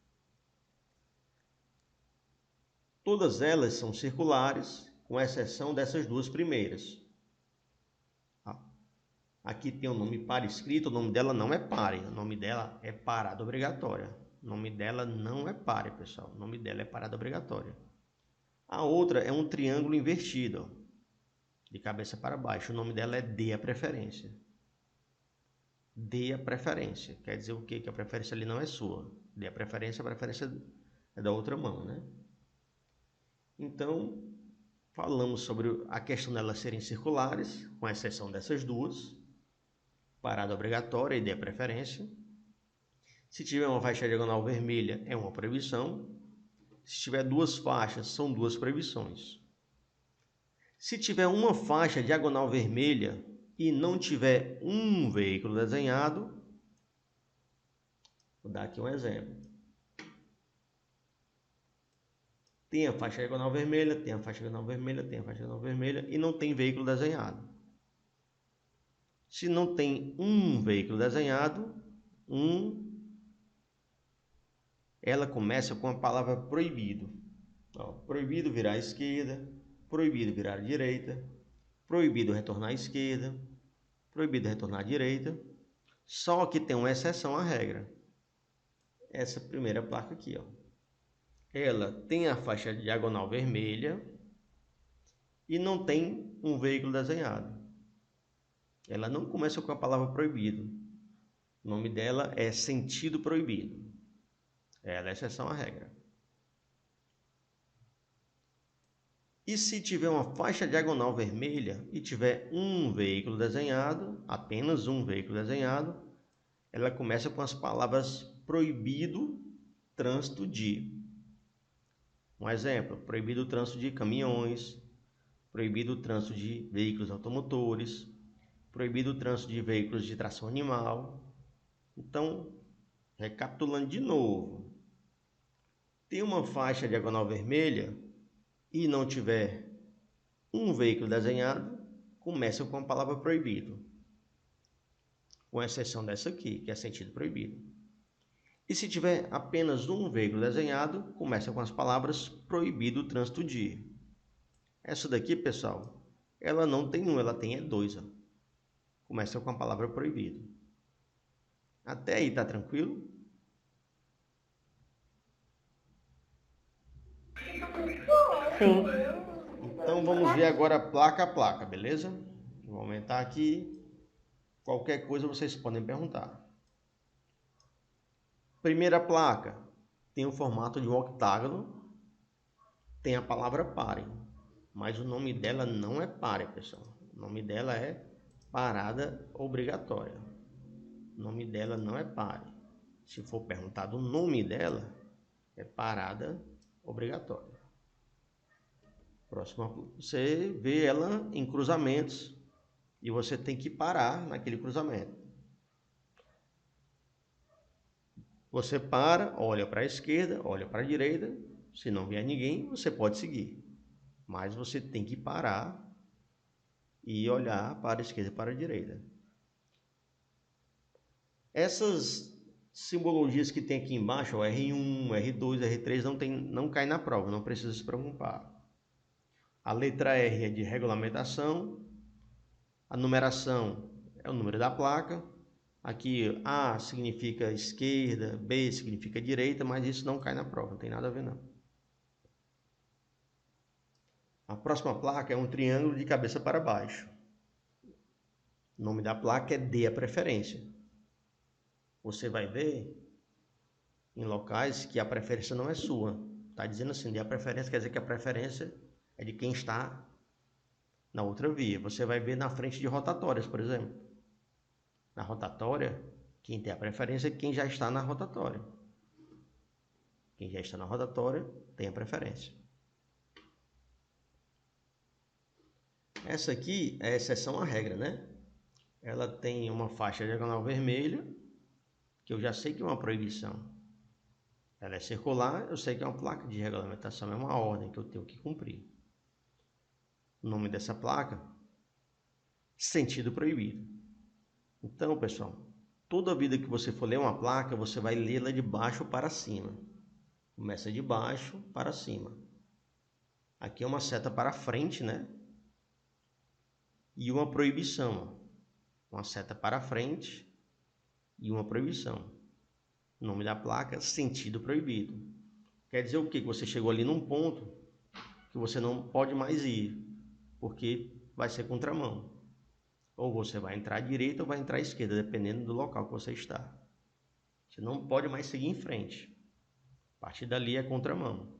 Todas elas são circulares, com exceção dessas duas primeiras. Aqui tem o nome pare escrito, o nome dela não é pare, o nome dela é parada obrigatória. O nome dela não é pare, pessoal, o nome dela é parada obrigatória. A outra é um triângulo invertido, ó, de cabeça para baixo, o nome dela é dê a preferência. Dê a preferência, quer dizer o quê? Que a preferência ali não é sua. Dê a preferência é da outra mão, né? Então, falamos sobre a questão delas serem circulares, com exceção dessas duas. Parada obrigatória e dê a preferência. Se tiver uma faixa diagonal vermelha, é uma proibição. Se tiver duas faixas, são duas proibições. Se tiver uma faixa diagonal vermelha e não tiver um veículo desenhado, vou dar aqui um exemplo. Tem a faixa diagonal vermelha, tem a faixa diagonal vermelha, tem a faixa diagonal vermelha e não tem veículo desenhado. Se não tem um veículo desenhado, ela começa com a palavra proibido. Ó, proibido virar à esquerda, proibido virar à direita, proibido retornar à esquerda, proibido retornar à direita. Só que tem uma exceção à regra. Essa primeira placa aqui, ó. Ela tem a faixa diagonal vermelha e não tem um veículo desenhado. Ela não começa com a palavra proibido. O nome dela é sentido proibido. Ela é exceção à regra. E se tiver uma faixa diagonal vermelha e tiver um veículo desenhado, apenas um veículo desenhado, ela começa com as palavras proibido trânsito de. Um exemplo, proibido o trânsito de caminhões, proibido o trânsito de veículos automotores, proibido o trânsito de veículos de tração animal. Então, recapitulando de novo, tem uma faixa diagonal vermelha e não tiver um veículo desenhado, começa com a palavra proibido, com exceção dessa aqui, que é sentido proibido. E se tiver apenas um veículo desenhado, começa com as palavras proibido o trânsito de. Essa daqui, pessoal, ela não tem um, ela tem dois. Ó. Começa com a palavra proibido. Até aí, tá tranquilo? Sim. Então vamos ver agora placa a placa, beleza? Vou aumentar aqui. Qualquer coisa vocês podem perguntar. Primeira placa tem o formato de um octágono, tem a palavra pare, mas o nome dela não é pare, pessoal. O nome dela é parada obrigatória. O nome dela não é pare. Se for perguntado o nome dela, é parada obrigatória. Próxima, você vê ela em cruzamentos e você tem que parar naquele cruzamento. Você para, olha para a esquerda, olha para a direita. Se não vier ninguém, você pode seguir. Mas você tem que parar e olhar para a esquerda e para a direita. Essas simbologias que tem aqui embaixo, R1, R2, R3, não cai na prova, não precisa se preocupar. A letra R é de regulamentação, a numeração é o número da placa. Aqui A significa esquerda, B significa direita, mas isso não cai na prova, não tem nada a ver não. A próxima placa é um triângulo de cabeça para baixo. O nome da placa é dê a preferência. Você vai ver em locais que a preferência não é sua. Está dizendo assim, dê a preferência, quer dizer que a preferência é de quem está na outra via. Você vai ver na frente de rotatórias, por exemplo. Na rotatória, quem tem a preferência é quem já está na rotatória. Quem já está na rotatória tem a preferência. Essa aqui é a exceção à regra, né? Ela tem uma faixa diagonal vermelha, que eu já sei que é uma proibição. Ela é circular, eu sei que é uma placa de regulamentação, é uma ordem que eu tenho que cumprir. O nome dessa placa, sentido proibido. Então, pessoal, toda vida que você for ler uma placa, você vai lê-la de baixo para cima. Começa de baixo para cima. Aqui é uma seta para frente, né? E uma proibição. Uma seta para frente e uma proibição. O nome da placa, sentido proibido. Quer dizer o quê? Que você chegou ali num ponto que você não pode mais ir, porque vai ser contramão. Ou você vai entrar à direita ou vai entrar à esquerda, dependendo do local que você está. Você não pode mais seguir em frente. A partir dali é contramão.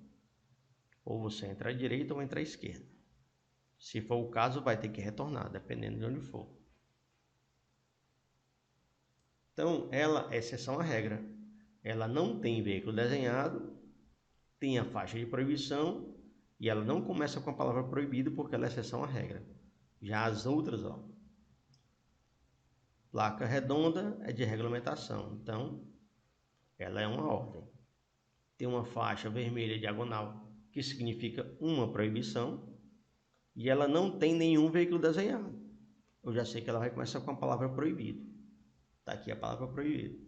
Ou você entra à direita ou entra à esquerda. Se for o caso, vai ter que retornar, dependendo de onde for. Então, ela é exceção à regra. Ela não tem veículo desenhado, tem a faixa de proibição e ela não começa com a palavra proibido porque ela é exceção à regra. Já as outras, ó, placa redonda é de regulamentação, então ela é uma ordem. Tem uma faixa vermelha diagonal, que significa uma proibição, e ela não tem nenhum veículo desenhado. Eu já sei que ela vai começar com a palavra proibido. Está aqui a palavra proibido.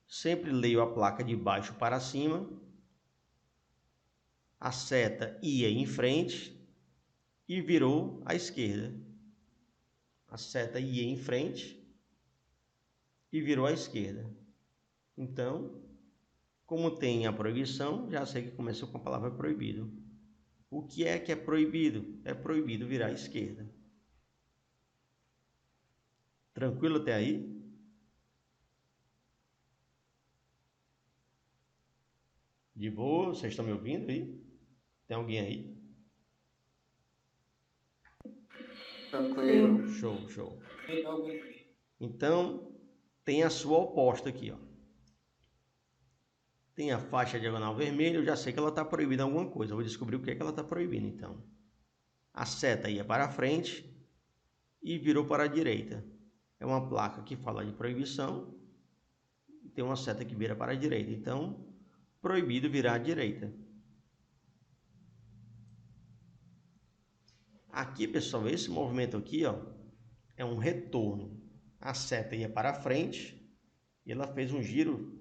Sempre leio a placa de baixo para cima. A seta ia em frente e virou à esquerda. A seta ia em frente e virou à esquerda. Então, como tem a proibição, já sei que começou com a palavra proibido. O que é proibido? É proibido virar à esquerda. Tranquilo até aí? De boa? Vocês estão me ouvindo aí? Tem alguém aí? Tranquilo. Show, show. Então, Então, tem a sua oposta aqui, ó. Tem a faixa diagonal vermelha, eu já sei que ela está proibida em alguma coisa. Eu vou descobrir o que é que ela está proibindo, então. A seta ia para a frente e virou para a direita. É uma placa que fala de proibição. Tem uma seta que vira para a direita. Então, proibido virar à direita. Aqui, pessoal, esse movimento aqui, ó, é um retorno. A seta ia para a frente e ela fez um giro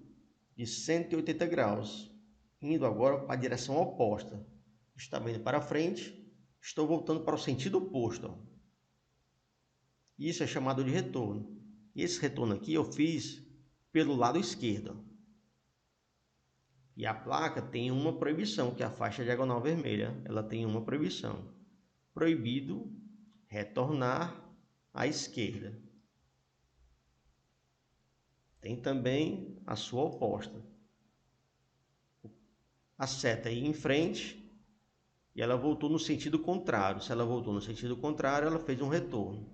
de 180 graus, indo agora para a direção oposta. Estava indo para a frente, estou voltando para o sentido oposto. Ó. Isso é chamado de retorno. E esse retorno aqui eu fiz pelo lado esquerdo. E a placa tem uma proibição, que é a faixa diagonal vermelha. Ela tem uma proibição. Proibido retornar à esquerda. Tem também a sua oposta. A seta ia em frente e ela voltou no sentido contrário. Se ela voltou no sentido contrário, ela fez um retorno.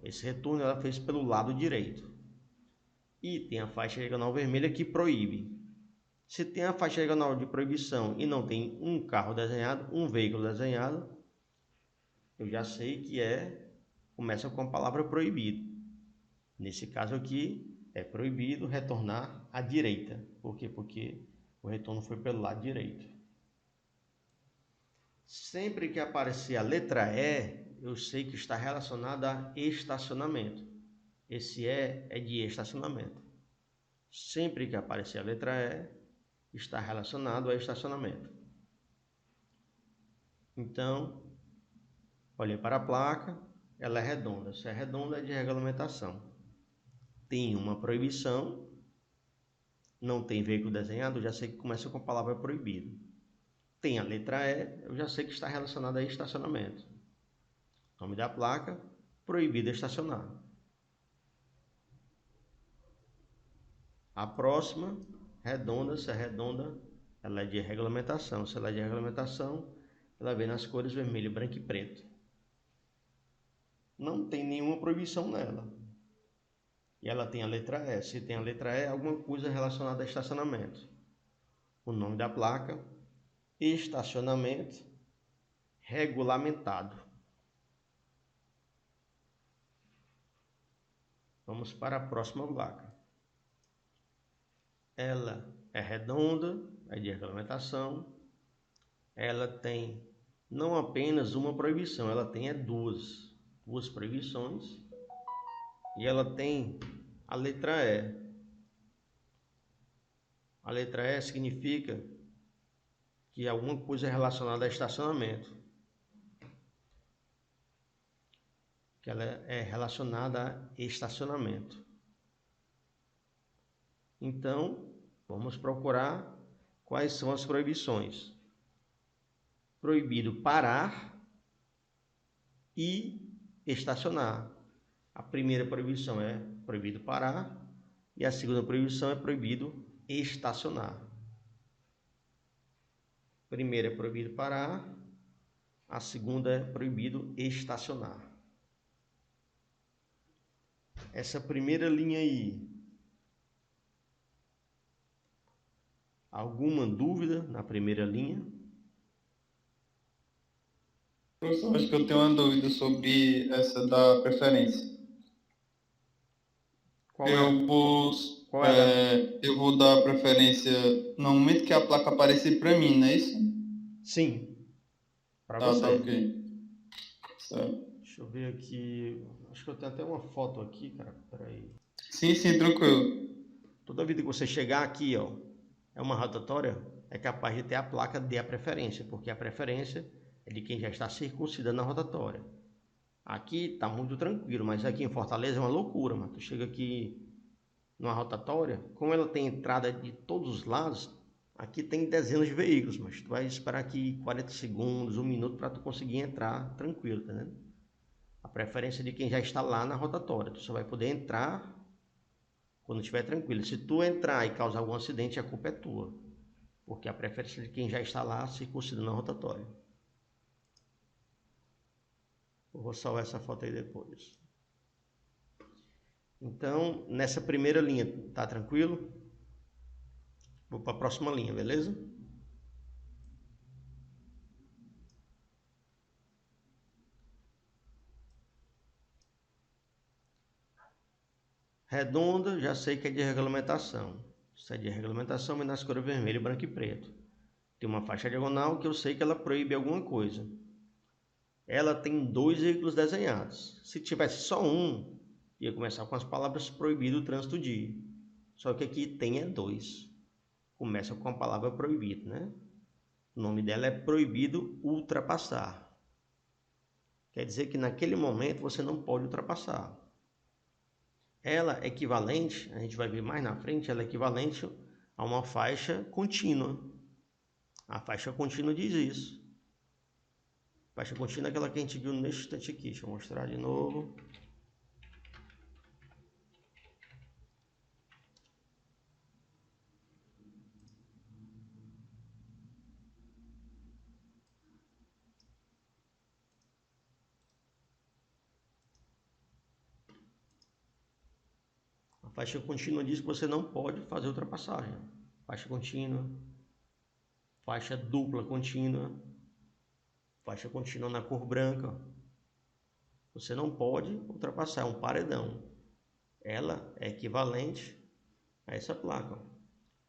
Esse retorno ela fez pelo lado direito. E tem a faixa diagonal vermelha que proíbe. Se tem a faixa diagonal de proibição e não tem um carro desenhado, um veículo desenhado, eu já sei que começa com a palavra proibido. Nesse caso aqui, é proibido retornar à direita. Por quê? Porque o retorno foi pelo lado direito. Sempre que aparecer a letra E, eu sei que está relacionado a estacionamento. Esse é de estacionamento. Sempre que aparecer a letra E, está relacionado a estacionamento. Então, olhei para a placa, ela é redonda. Se é redonda, é de regulamentação. Tem uma proibição, não tem veículo desenhado, eu já sei que começa com a palavra proibido. Tem a letra E, eu já sei que está relacionado a estacionamento. Nome da placa, proibido estacionar. A próxima, redonda, se é redonda, ela é de regulamentação. Se ela é de regulamentação, ela vem nas cores vermelho, branco e preto. Não tem nenhuma proibição nela. E ela tem a letra E. Se tem a letra E, alguma coisa relacionada a estacionamento. O nome da placa, estacionamento regulamentado. Vamos para a próxima placa. Ela é redonda, é de regulamentação. Ela tem não apenas uma proibição, ela tem duas proibições. E ela tem a letra E. A letra E significa que alguma coisa é relacionada a estacionamento. Que ela é relacionada a estacionamento. Então, vamos procurar quais são as proibições. Proibido parar e estacionar. A primeira proibição é proibido parar e a segunda proibição é proibido estacionar. A primeira é proibido parar, a segunda é proibido estacionar. Essa primeira linha aí, alguma dúvida na primeira linha? Professor, acho que eu tenho uma dúvida sobre essa da preferência. Qual é? Eu Qual é? eu vou dar preferência no momento que a placa aparecer para mim, não é isso? Sim, para Tá, você. tá, ok. Certo. Deixa eu ver aqui. Acho que eu tenho até uma foto aqui, cara. Peraí. Sim, tranquilo. Toda vida que você chegar aqui, ó, é uma rotatória, é capaz de ter a placa de a preferência, porque a preferência é de quem já está circuncidando na rotatória. Aqui está muito tranquilo, mas aqui em Fortaleza é uma loucura, mano. Tu chega aqui numa rotatória, como ela tem entrada de todos os lados, aqui tem dezenas de veículos, mas tu vai esperar aqui 40 segundos, 1 minuto para tu conseguir entrar tranquilo, tá vendo? A preferência é de quem já está lá na rotatória. Tu só vai poder entrar quando estiver tranquilo. Se tu entrar e causar algum acidente, a culpa é tua, porque a preferência é de quem já está lá circuncidando na rotatória. Eu vou salvar essa foto aí depois. Então, nessa primeira linha, tá tranquilo? Vou para a próxima linha, beleza? Redonda, já sei que é de regulamentação. Isso é de regulamentação, mas nas cores vermelho, branco e preto. Tem uma faixa diagonal que eu sei que ela proíbe alguma coisa. Ela tem 2 veículos desenhados. Se tivesse só um, ia começar com as palavras proibido o trânsito de. Só que aqui tem 2. Começa com a palavra proibido, né? O nome dela é proibido ultrapassar. Quer dizer que naquele momento você não pode ultrapassar. Ela é equivalente, a gente vai ver mais na frente, ela é equivalente a uma faixa contínua. A faixa contínua diz isso. A faixa contínua é aquela que a gente viu neste instante aqui. Deixa eu mostrar de novo. A faixa contínua diz que você não pode fazer ultrapassagem. Faixa contínua, faixa dupla contínua, faixa contínua na cor branca. Você não pode ultrapassar, é um paredão. Ela é equivalente a essa placa.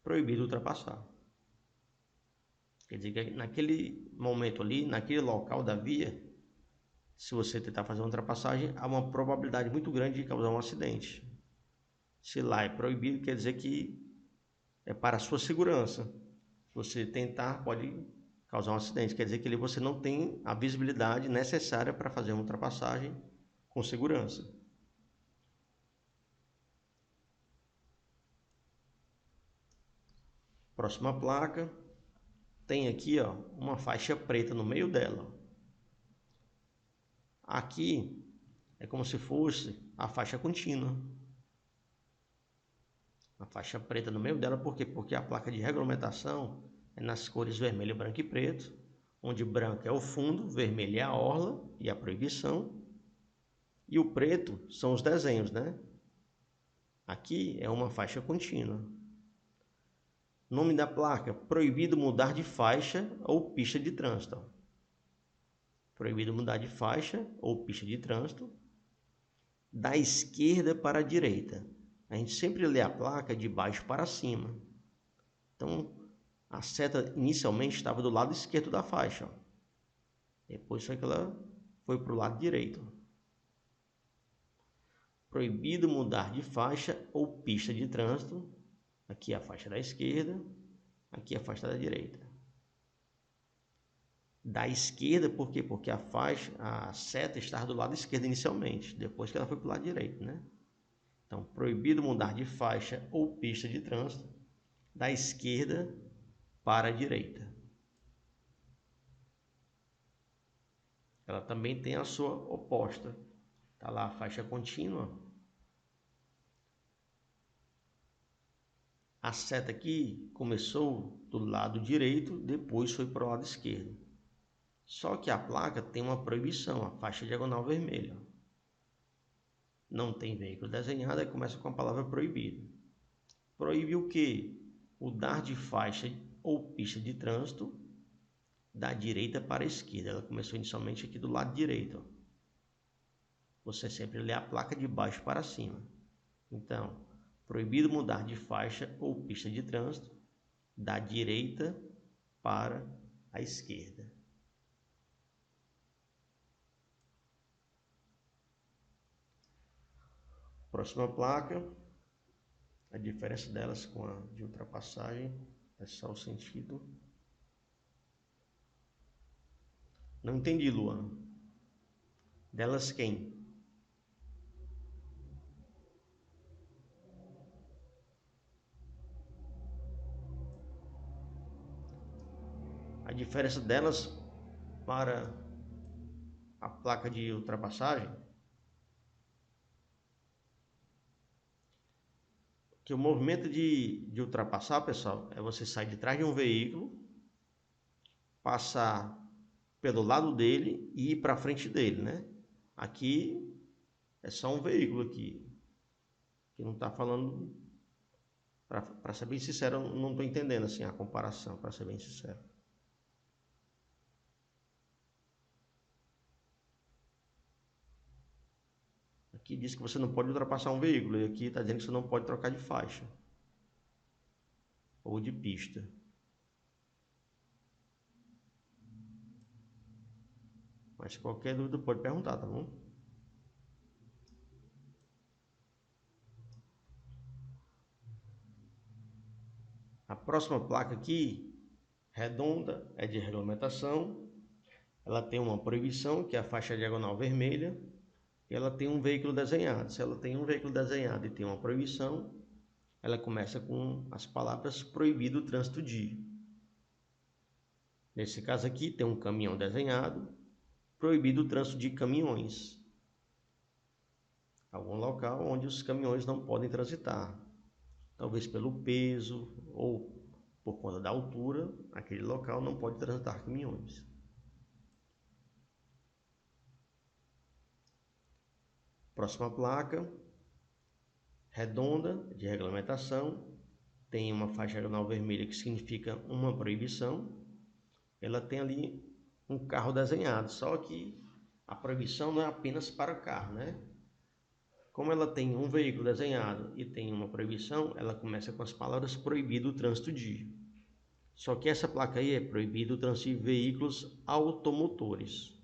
Proibido ultrapassar. Quer dizer que naquele momento ali, naquele local da via, se você tentar fazer uma ultrapassagem, há uma probabilidade muito grande de causar um acidente. Se lá é proibido, quer dizer que é para a sua segurança. Se você tentar, pode causar um acidente. Quer dizer que ali você não tem a visibilidade necessária para fazer uma ultrapassagem com segurança. Próxima placa. Tem aqui, ó, uma faixa preta no meio dela. Aqui é como se fosse a faixa contínua. A faixa preta no meio dela, por quê? Porque a placa de regulamentação é nas cores vermelho, branco e preto, onde branco é o fundo, vermelho é a orla e a proibição, e o preto são os desenhos, né? Aqui é uma faixa contínua. Nome da placa: proibido mudar de faixa ou pista de trânsito. Proibido mudar de faixa ou pista de trânsito da esquerda para a direita. A gente sempre lê a placa de baixo para cima. Então, a seta inicialmente estava do lado esquerdo da faixa. Ó. Depois foi que ela foi para o lado direito. Proibido mudar de faixa ou pista de trânsito. Aqui é a faixa da esquerda, aqui é a faixa da direita. Da esquerda, por quê? Porque a seta estava do lado esquerdo inicialmente, depois que ela foi para o lado direito, né? Então, proibido mudar de faixa ou pista de trânsito da esquerda para a direita. Ela também tem a sua oposta. Está lá a faixa contínua. A seta aqui começou do lado direito, depois foi para o lado esquerdo. Só que a placa tem uma proibição, a faixa diagonal vermelha. Não tem veículo desenhado, aí começa com a palavra proibido. Proíbe o quê? O dar de faixa ou pista de trânsito da direita para a esquerda. Ela começou inicialmente aqui do lado direito. Você sempre lê a placa de baixo para cima. Então, proibido mudar de faixa ou pista de trânsito da direita para a esquerda. Próxima placa, a diferença delas com a de ultrapassagem é só o sentido. Não entendi, Luana. Delas quem? A diferença delas para a placa de ultrapassagem, que o movimento de ultrapassar, pessoal, é você sair de trás de um veículo, passar pelo lado dele e ir para frente dele, né? Aqui é só um veículo aqui, que não está falando, para ser bem sincero, eu não estou entendendo assim a comparação, para ser bem sincero. Aqui diz que você não pode ultrapassar um veículo, e aqui está dizendo que você não pode trocar de faixa ou de pista. Mas qualquer dúvida pode perguntar, tá bom? A próxima placa aqui, redonda, é de regulamentação. Ela tem uma proibição, que é a faixa diagonal vermelha. E ela tem um veículo desenhado. Se ela tem um veículo desenhado e tem uma proibição, ela começa com as palavras proibido o trânsito de. Nesse caso aqui, tem um caminhão desenhado, proibido o trânsito de caminhões. Algum local onde os caminhões não podem transitar. Talvez pelo peso ou por conta da altura, aquele local não pode transitar caminhões. Próxima placa, redonda, de regulamentação, tem uma faixa diagonal vermelha que significa uma proibição. Ela tem ali um carro desenhado, só que a proibição não é apenas para o carro, né? Como ela tem um veículo desenhado e tem uma proibição, ela começa com as palavras proibido o trânsito de. Só que essa placa aí é proibido o trânsito de veículos automotores.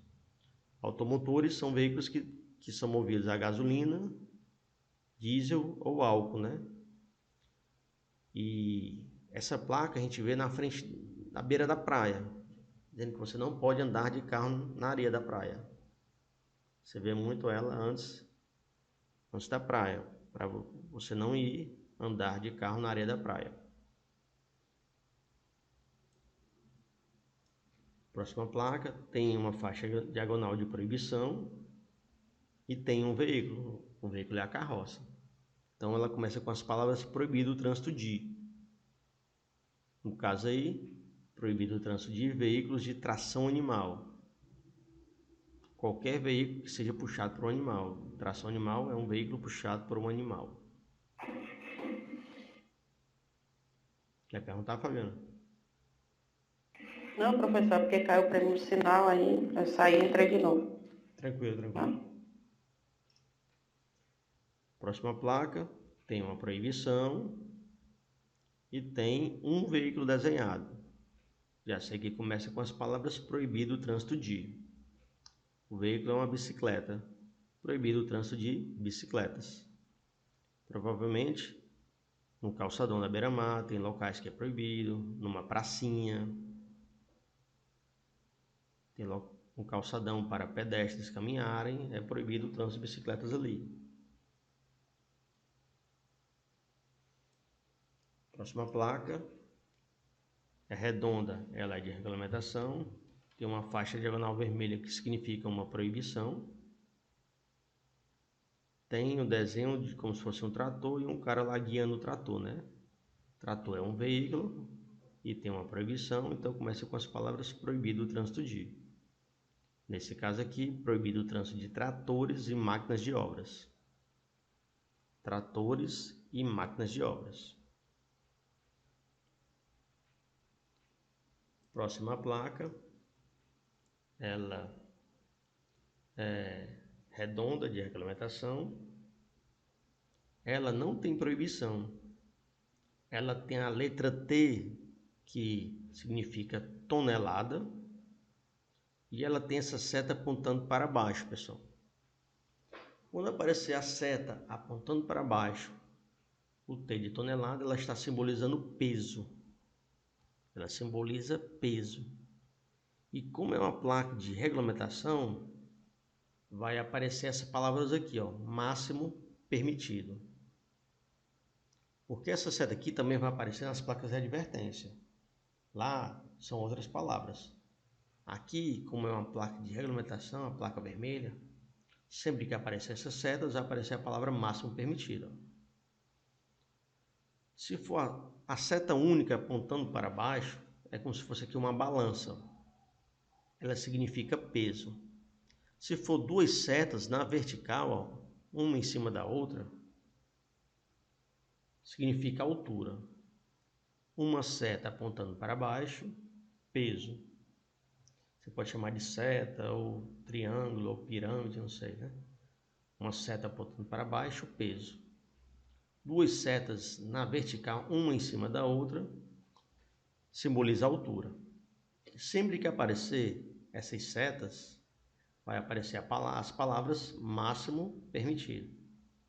Automotores são veículos que são movidos a gasolina, diesel ou álcool, né? E essa placa a gente vê na frente, na beira da praia, dizendo que você não pode andar de carro na areia da praia. Você vê muito ela antes da praia, para você não ir andar de carro na areia da praia. Próxima placa tem uma faixa diagonal de proibição e tem um veículo. O veículo é a carroça. Então ela começa com as palavras proibido o trânsito de. No caso aí, proibido o trânsito de veículos de tração animal. Qualquer veículo que seja puxado por um animal. Tração animal é um veículo puxado por um animal. Quer perguntar, Fabiana? Não, professor, porque caiu para mim o sinal aí, eu saí e entrei de novo. Tranquilo, tranquilo. Próxima placa tem uma proibição e tem um veículo desenhado. Já sei que começa com as palavras proibido o trânsito de. O veículo é uma bicicleta. Proibido o trânsito de bicicletas. Provavelmente no calçadão da beira-mar, tem locais que é proibido, numa pracinha. Tem um calçadão para pedestres caminharem, é proibido o trânsito de bicicletas ali. Próxima placa é redonda, ela é de regulamentação, tem uma faixa diagonal vermelha que significa uma proibição. Tem o desenho de como se fosse um trator e um cara lá guiando o trator, né? Trator é um veículo e tem uma proibição, então começa com as palavras proibido o trânsito de. Nesse caso aqui, proibido o trânsito de tratores e máquinas de obras. Tratores e máquinas de obras. Próxima placa, ela é redonda de regulamentação. Ela não tem proibição. Ela tem a letra T, que significa tonelada. E ela tem essa seta apontando para baixo, pessoal. Quando aparecer a seta apontando para baixo, o T de tonelada, ela está simbolizando peso. Ela simboliza peso. E como é uma placa de regulamentação, vai aparecer essas palavras aqui, ó, máximo permitido. Porque essa seta aqui também vai aparecer nas placas de advertência. Lá são outras palavras. Aqui, como é uma placa de regulamentação, a placa vermelha, sempre que aparecer essas setas, vai aparecer a palavra máximo permitido. Se for a seta única apontando para baixo, é como se fosse aqui uma balança. Ela significa peso. Se for duas setas na vertical, ó, uma em cima da outra, significa altura. Uma seta apontando para baixo, peso. Você pode chamar de seta, ou triângulo, ou pirâmide, não sei, né? Uma seta apontando para baixo, peso. Duas setas na vertical, uma em cima da outra, simboliza altura. Sempre que aparecer essas setas, vai aparecer as palavras máximo permitido.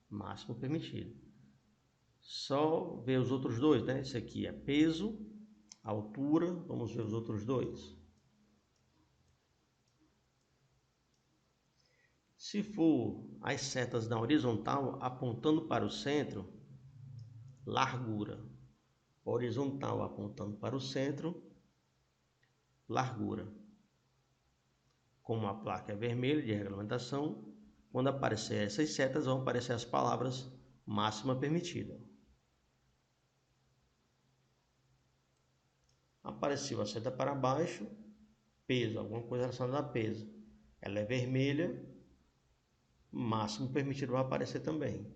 Máximo permitido. Só ver os outros dois, né? Esse aqui é peso, altura. Vamos ver os outros dois. Se for as setas na horizontal apontando para o centro, largura. Horizontal apontando para o centro, largura. Como a placa é vermelha de regulamentação, quando aparecer essas setas, vão aparecer as palavras máxima permitida. Apareceu a seta para baixo, peso, alguma coisa relacionada a peso. Ela é vermelha, máximo permitido vai aparecer também.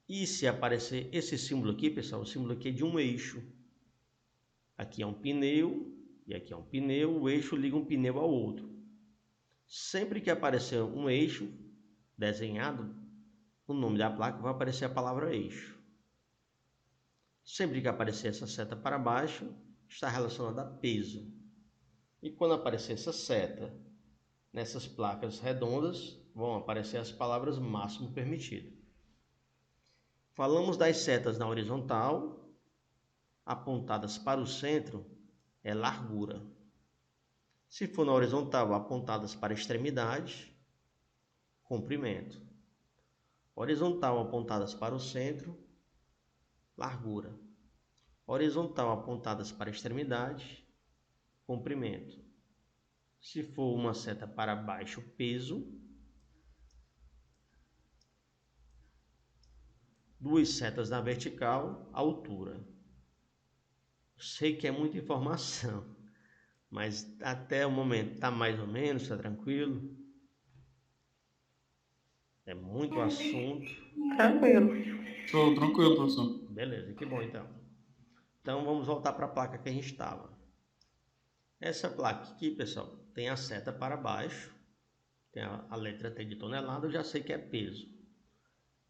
E se aparecer esse símbolo aqui, pessoal, o símbolo aqui é de um eixo. Aqui é um pneu e aqui é um pneu, o eixo liga um pneu ao outro. Sempre que aparecer um eixo desenhado, o nome da placa vai aparecer a palavra eixo. Sempre que aparecer essa seta para baixo, está relacionada a peso. E quando aparecer essa seta nessas placas redondas, vão aparecer as palavras máximo permitido. Falamos das setas na horizontal, apontadas para o centro, é largura. Se for na horizontal, apontadas para a extremidade, comprimento. Horizontal, apontadas para o centro, largura. Horizontal, apontadas para a extremidade, comprimento. Se for uma seta para baixo, peso. Duas setas na vertical, altura. Sei que é muita informação, mas até o momento está mais ou menos, está tranquilo. É muito assunto. Tranquilo. Show, tranquilo, professor. Beleza, que bom então. Então vamos voltar para a placa que a gente estava. Essa placa aqui, pessoal, tem a seta para baixo, tem a letra T de tonelada, eu já sei que é peso.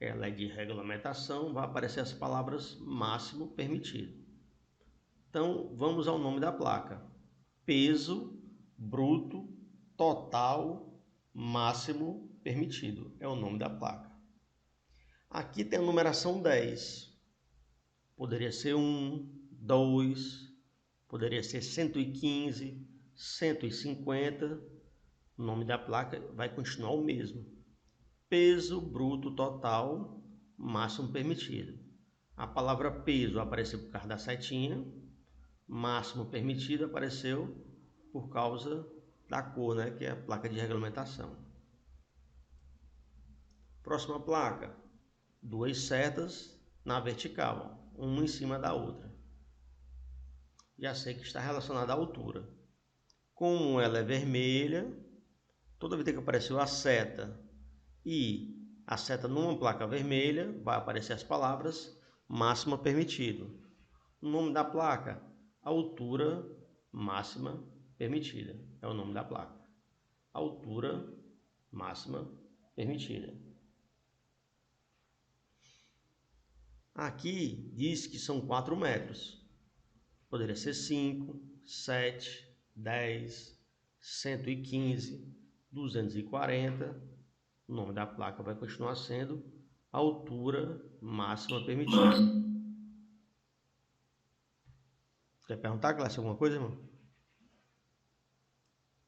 Ela é de regulamentação, vai aparecer as palavras máximo permitido. Então vamos ao nome da placa. Peso bruto total máximo permitido é o nome da placa. Aqui tem a numeração 10. Poderia ser 1, 2, poderia ser 115, 150. O nome da placa vai continuar o mesmo. Peso bruto total máximo permitido. A palavra peso apareceu por causa da setinha. Máximo permitido apareceu por causa da cor, né, que é a placa de regulamentação. Próxima placa. Duas setas na vertical, uma em cima da outra. Já sei que está relacionada à altura. Como ela é vermelha, toda vez que apareceu a seta e a seta numa placa vermelha, vai aparecer as palavras máxima permitido. O nome da placa, altura máxima permitida, é o nome da placa. Altura máxima permitida. Aqui diz que são 4 metros. Poderia ser 5, 7, 10, 115, 240. O nome da placa vai continuar sendo altura máxima permitida. Quer perguntar, classe, alguma coisa, irmão?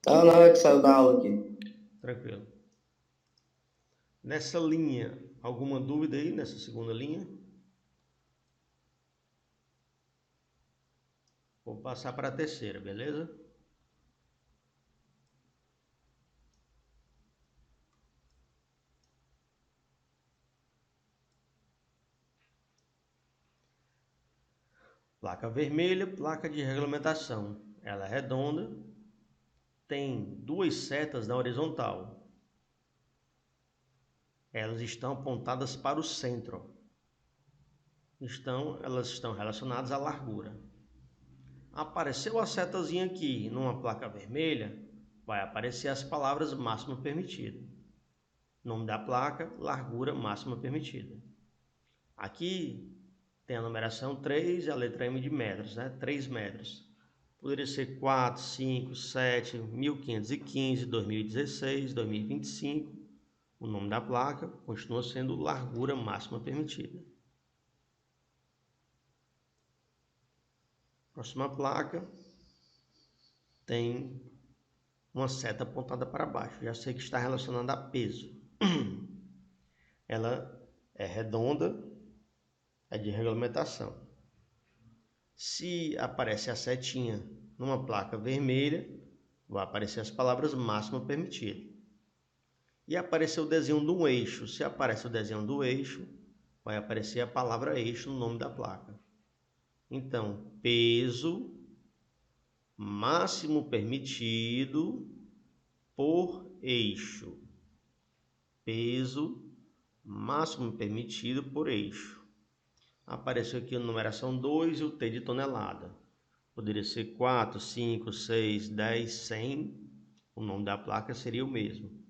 Ah, não, é que saiu da aula aqui. Tranquilo. Nessa linha, alguma dúvida aí nessa segunda linha? Vou passar para a terceira, beleza? Placa vermelha, placa de regulamentação. Ela é redonda, tem duas setas na horizontal. elas estão apontadas para o centro. Elas estão relacionadas à largura. Apareceu a setazinha aqui numa placa vermelha, vai aparecer as palavras máxima permitida. Nome da placa, largura máxima permitida. Aqui tem a numeração 3 e a letra M de metros, né? 3 metros. Poderia ser 4, 5, 7, 1515, 2016, 2025. O nome da placa continua sendo largura máxima permitida. Próxima placa tem uma seta apontada para baixo. Já sei que está relacionada a peso. Ela é redonda, é de regulamentação. Se aparece a setinha numa placa vermelha, vai aparecer as palavras máxima permitida. E aparecer o desenho do eixo. Se aparece o desenho do eixo, vai aparecer a palavra eixo no nome da placa. Então, peso máximo permitido por eixo. Peso máximo permitido por eixo. Apareceu aqui a numeração 2 e o T de tonelada. Poderia ser 4, 5, 6, 10, 100. O nome da placa seria o mesmo.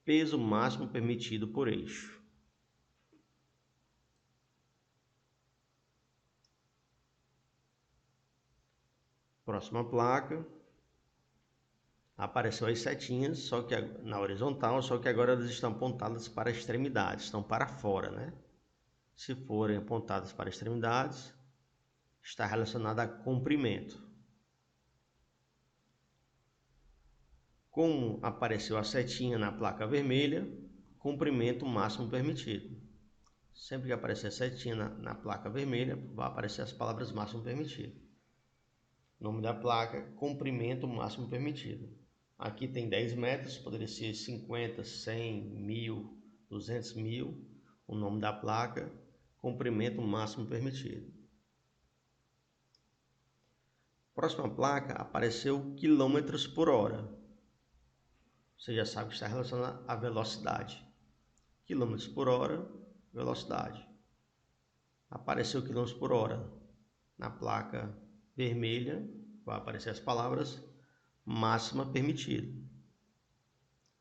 Peso máximo permitido por eixo. Próxima placa. Apareceu as setinhas, só que na horizontal, só que agora elas estão apontadas para extremidades, estão para fora, né? Se forem apontadas para extremidades, está relacionada a comprimento. Como apareceu a setinha na placa vermelha, comprimento máximo permitido. Sempre que aparecer a setinha na placa vermelha, vai aparecer as palavras máximo permitido. Nome da placa, comprimento máximo permitido. Aqui tem 10 metros, poderia ser 50, 100, 1000, 200 mil. O nome da placa, comprimento máximo permitido. Próxima placa, apareceu quilômetros por hora. Você já sabe que está relacionado à velocidade. Quilômetros por hora, velocidade. Apareceu quilômetros por hora na placa vermelha, vai aparecer as palavras máxima permitida.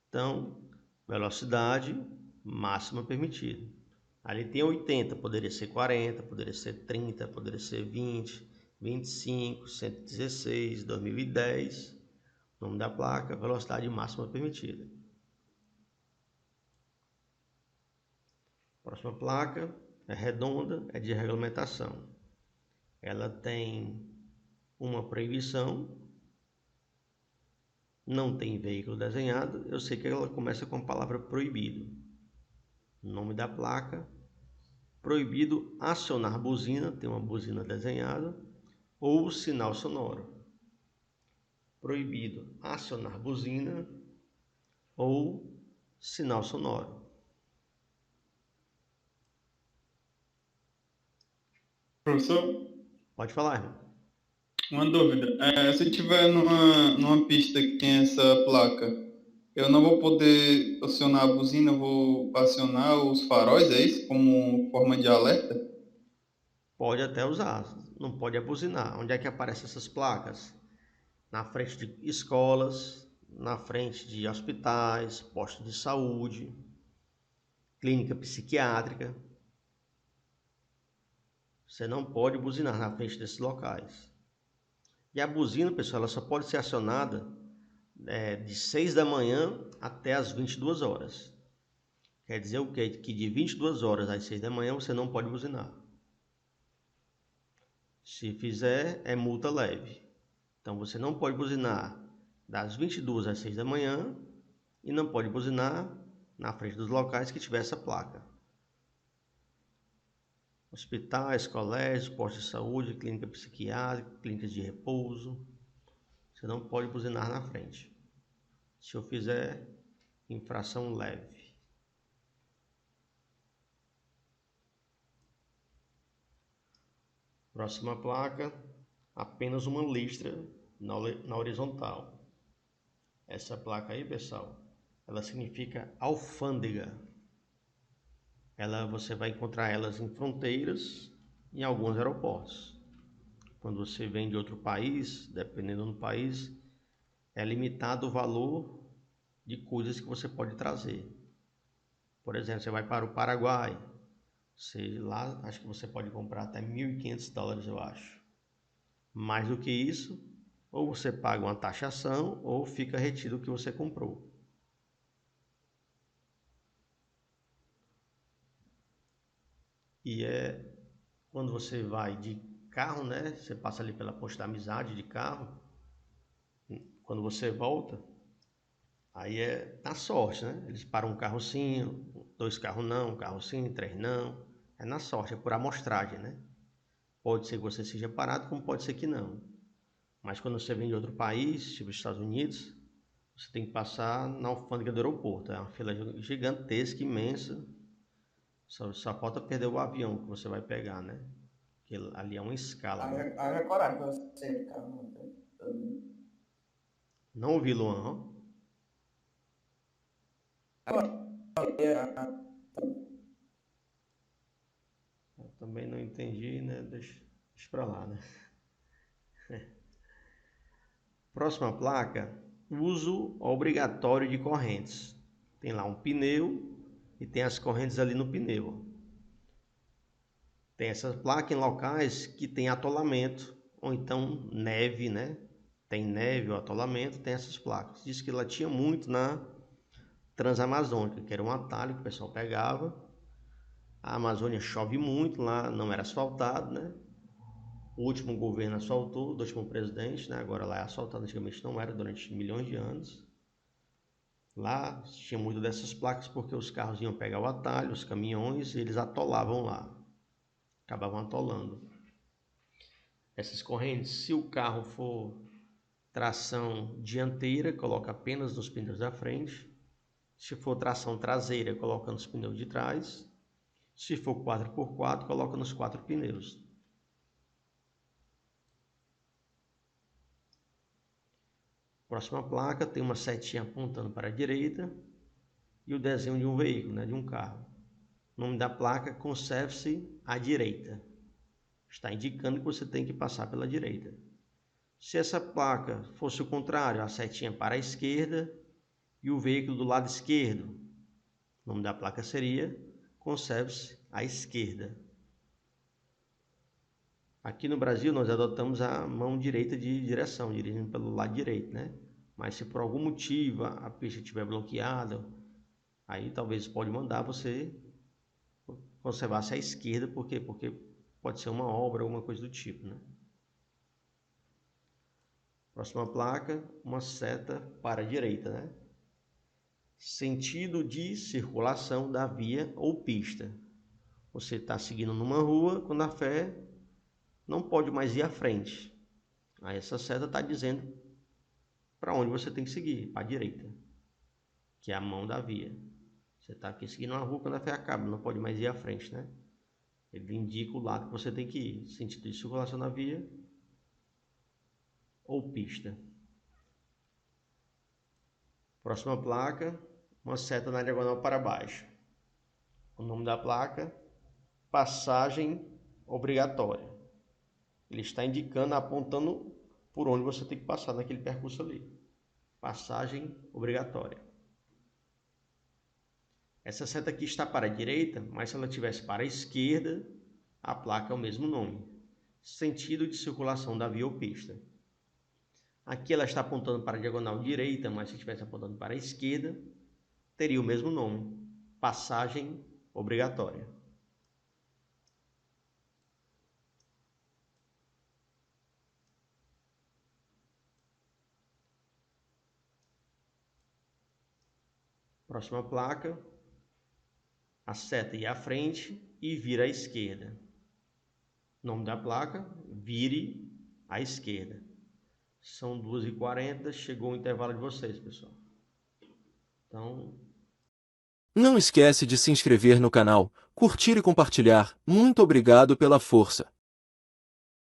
Então, velocidade máxima permitida. Ali tem 80, poderia ser 40, poderia ser 30, poderia ser 20, 25, 116, 2010. Nome da placa, velocidade máxima permitida. Próxima placa é redonda, é de regulamentação. Ela tem uma proibição, não tem veículo desenhado. Eu sei que ela começa com a palavra proibido. Nome da placa, proibido acionar buzina, tem uma buzina desenhada, ou sinal sonoro. Proibido acionar buzina ou sinal sonoro. Professor, Pode falar, irmão. uma dúvida. Se tiver numa pista que tem essa placa, eu não vou poder acionar a buzina, eu vou acionar os faróis, é isso? Como forma de alerta? Pode até usar, não pode abuzinar. Onde é que aparecem essas placas? Na frente de escolas, na frente de hospitais, postos de saúde, clínica psiquiátrica. Você não pode buzinar na frente desses locais. E a buzina, pessoal, ela só pode ser acionada de 6 da manhã até as 22 horas. Quer dizer o quê? Que de 22 horas às 6 da manhã você não pode buzinar. Se fizer, é multa leve. Então você não pode buzinar das 22 às 6 da manhã e não pode buzinar na frente dos locais que tiver essa placa. Hospitais, colégios, postos de saúde, clínica psiquiátrica, clínicas de repouso. Você não pode buzinar na frente. Se eu fizer, infração leve. Próxima placa, apenas uma listra na horizontal. Essa placa aí, pessoal, ela significa alfândega. Você vai encontrar elas em fronteiras, em alguns aeroportos. Quando você vem de outro país, dependendo do país, é limitado o valor de coisas que você pode trazer. Por exemplo, você vai para o Paraguai, lá acho que você pode comprar até $1.500, eu acho. Mais do que isso, ou você paga uma taxação ou fica retido o que você comprou. E quando você vai de carro, né? Você passa ali pela Posta da Amizade de carro. Quando você volta, aí é na sorte, né? Eles param um carro sim, 2 carros não, um carro sim, 3 não. É na sorte, é por amostragem, né? Pode ser que você seja parado, como pode ser que não. Mas quando você vem de outro país, tipo os Estados Unidos, você tem que passar na alfândega do aeroporto. É uma fila gigantesca, imensa. Só falta perder o avião que você vai pegar, né? Porque ali é uma escala, né? Haja coragem pra você ficar. Não ouvi, Luan. Eu também não entendi, né? Deixa pra lá, né? Próxima placa, uso obrigatório de correntes. Tem lá um pneu e tem as correntes ali no pneu. Tem essa placa em locais que tem atolamento ou então neve, né? Tem neve ou atolamento, tem essas placas. Diz que ela tinha muito na Transamazônica, que era um atalho que o pessoal pegava. A Amazônia chove muito, lá não era asfaltado, né? O último governo asfaltou, do último presidente, né? Agora lá é asfaltado, antigamente não era, durante milhões de anos. Lá tinha muito dessas placas porque os carros iam pegar o atalho, os caminhões, e eles atolavam lá. Acabavam atolando. Essas correntes, se o carro for tração dianteira, coloca apenas nos pneus da frente. Se for tração traseira, coloca nos pneus de trás. Se for 4x4, coloca nos 4 pneus. Próxima placa tem uma setinha apontando para a direita e o desenho de um veículo, né, de um carro. O nome da placa, conserve-se à direita. Está indicando que você tem que passar pela direita. Se essa placa fosse o contrário, a setinha para a esquerda e o veículo do lado esquerdo, o nome da placa seria conserve-se à esquerda. Aqui no Brasil nós adotamos a mão direita de direção, dirigindo pelo lado direito, né? Mas se por algum motivo a pista estiver bloqueada, aí talvez pode mandar você conservar-se à esquerda, porque pode ser uma obra ou alguma coisa do tipo, né? Próxima placa, uma seta para a direita, né? Sentido de circulação da via ou pista. Você está seguindo numa rua, quando a fé não pode mais ir à frente. Aí essa seta está dizendo para onde você tem que seguir, para a direita, que é a mão da via. Você está aqui seguindo uma rua, quando a fé acaba, não pode mais ir à frente, né? Ele indica o lado que você tem que ir, sentido de circulação da via ou pista. Próxima placa, uma seta na diagonal para baixo. O nome da placa, passagem obrigatória. Ele está indicando, apontando por onde você tem que passar naquele percurso ali. Passagem obrigatória. Essa seta aqui está para a direita, mas se ela estivesse para a esquerda, a placa é o mesmo nome. Sentido de circulação da via ou pista. Aqui ela está apontando para a diagonal direita, mas se estivesse apontando para a esquerda, teria o mesmo nome. Passagem obrigatória. Próxima placa, a seta ia à frente e vira à esquerda. Nome da placa, vire à esquerda. São 2h40, chegou o intervalo de vocês, pessoal. Então, não esquece de se inscrever no canal, curtir e compartilhar. Muito obrigado pela força.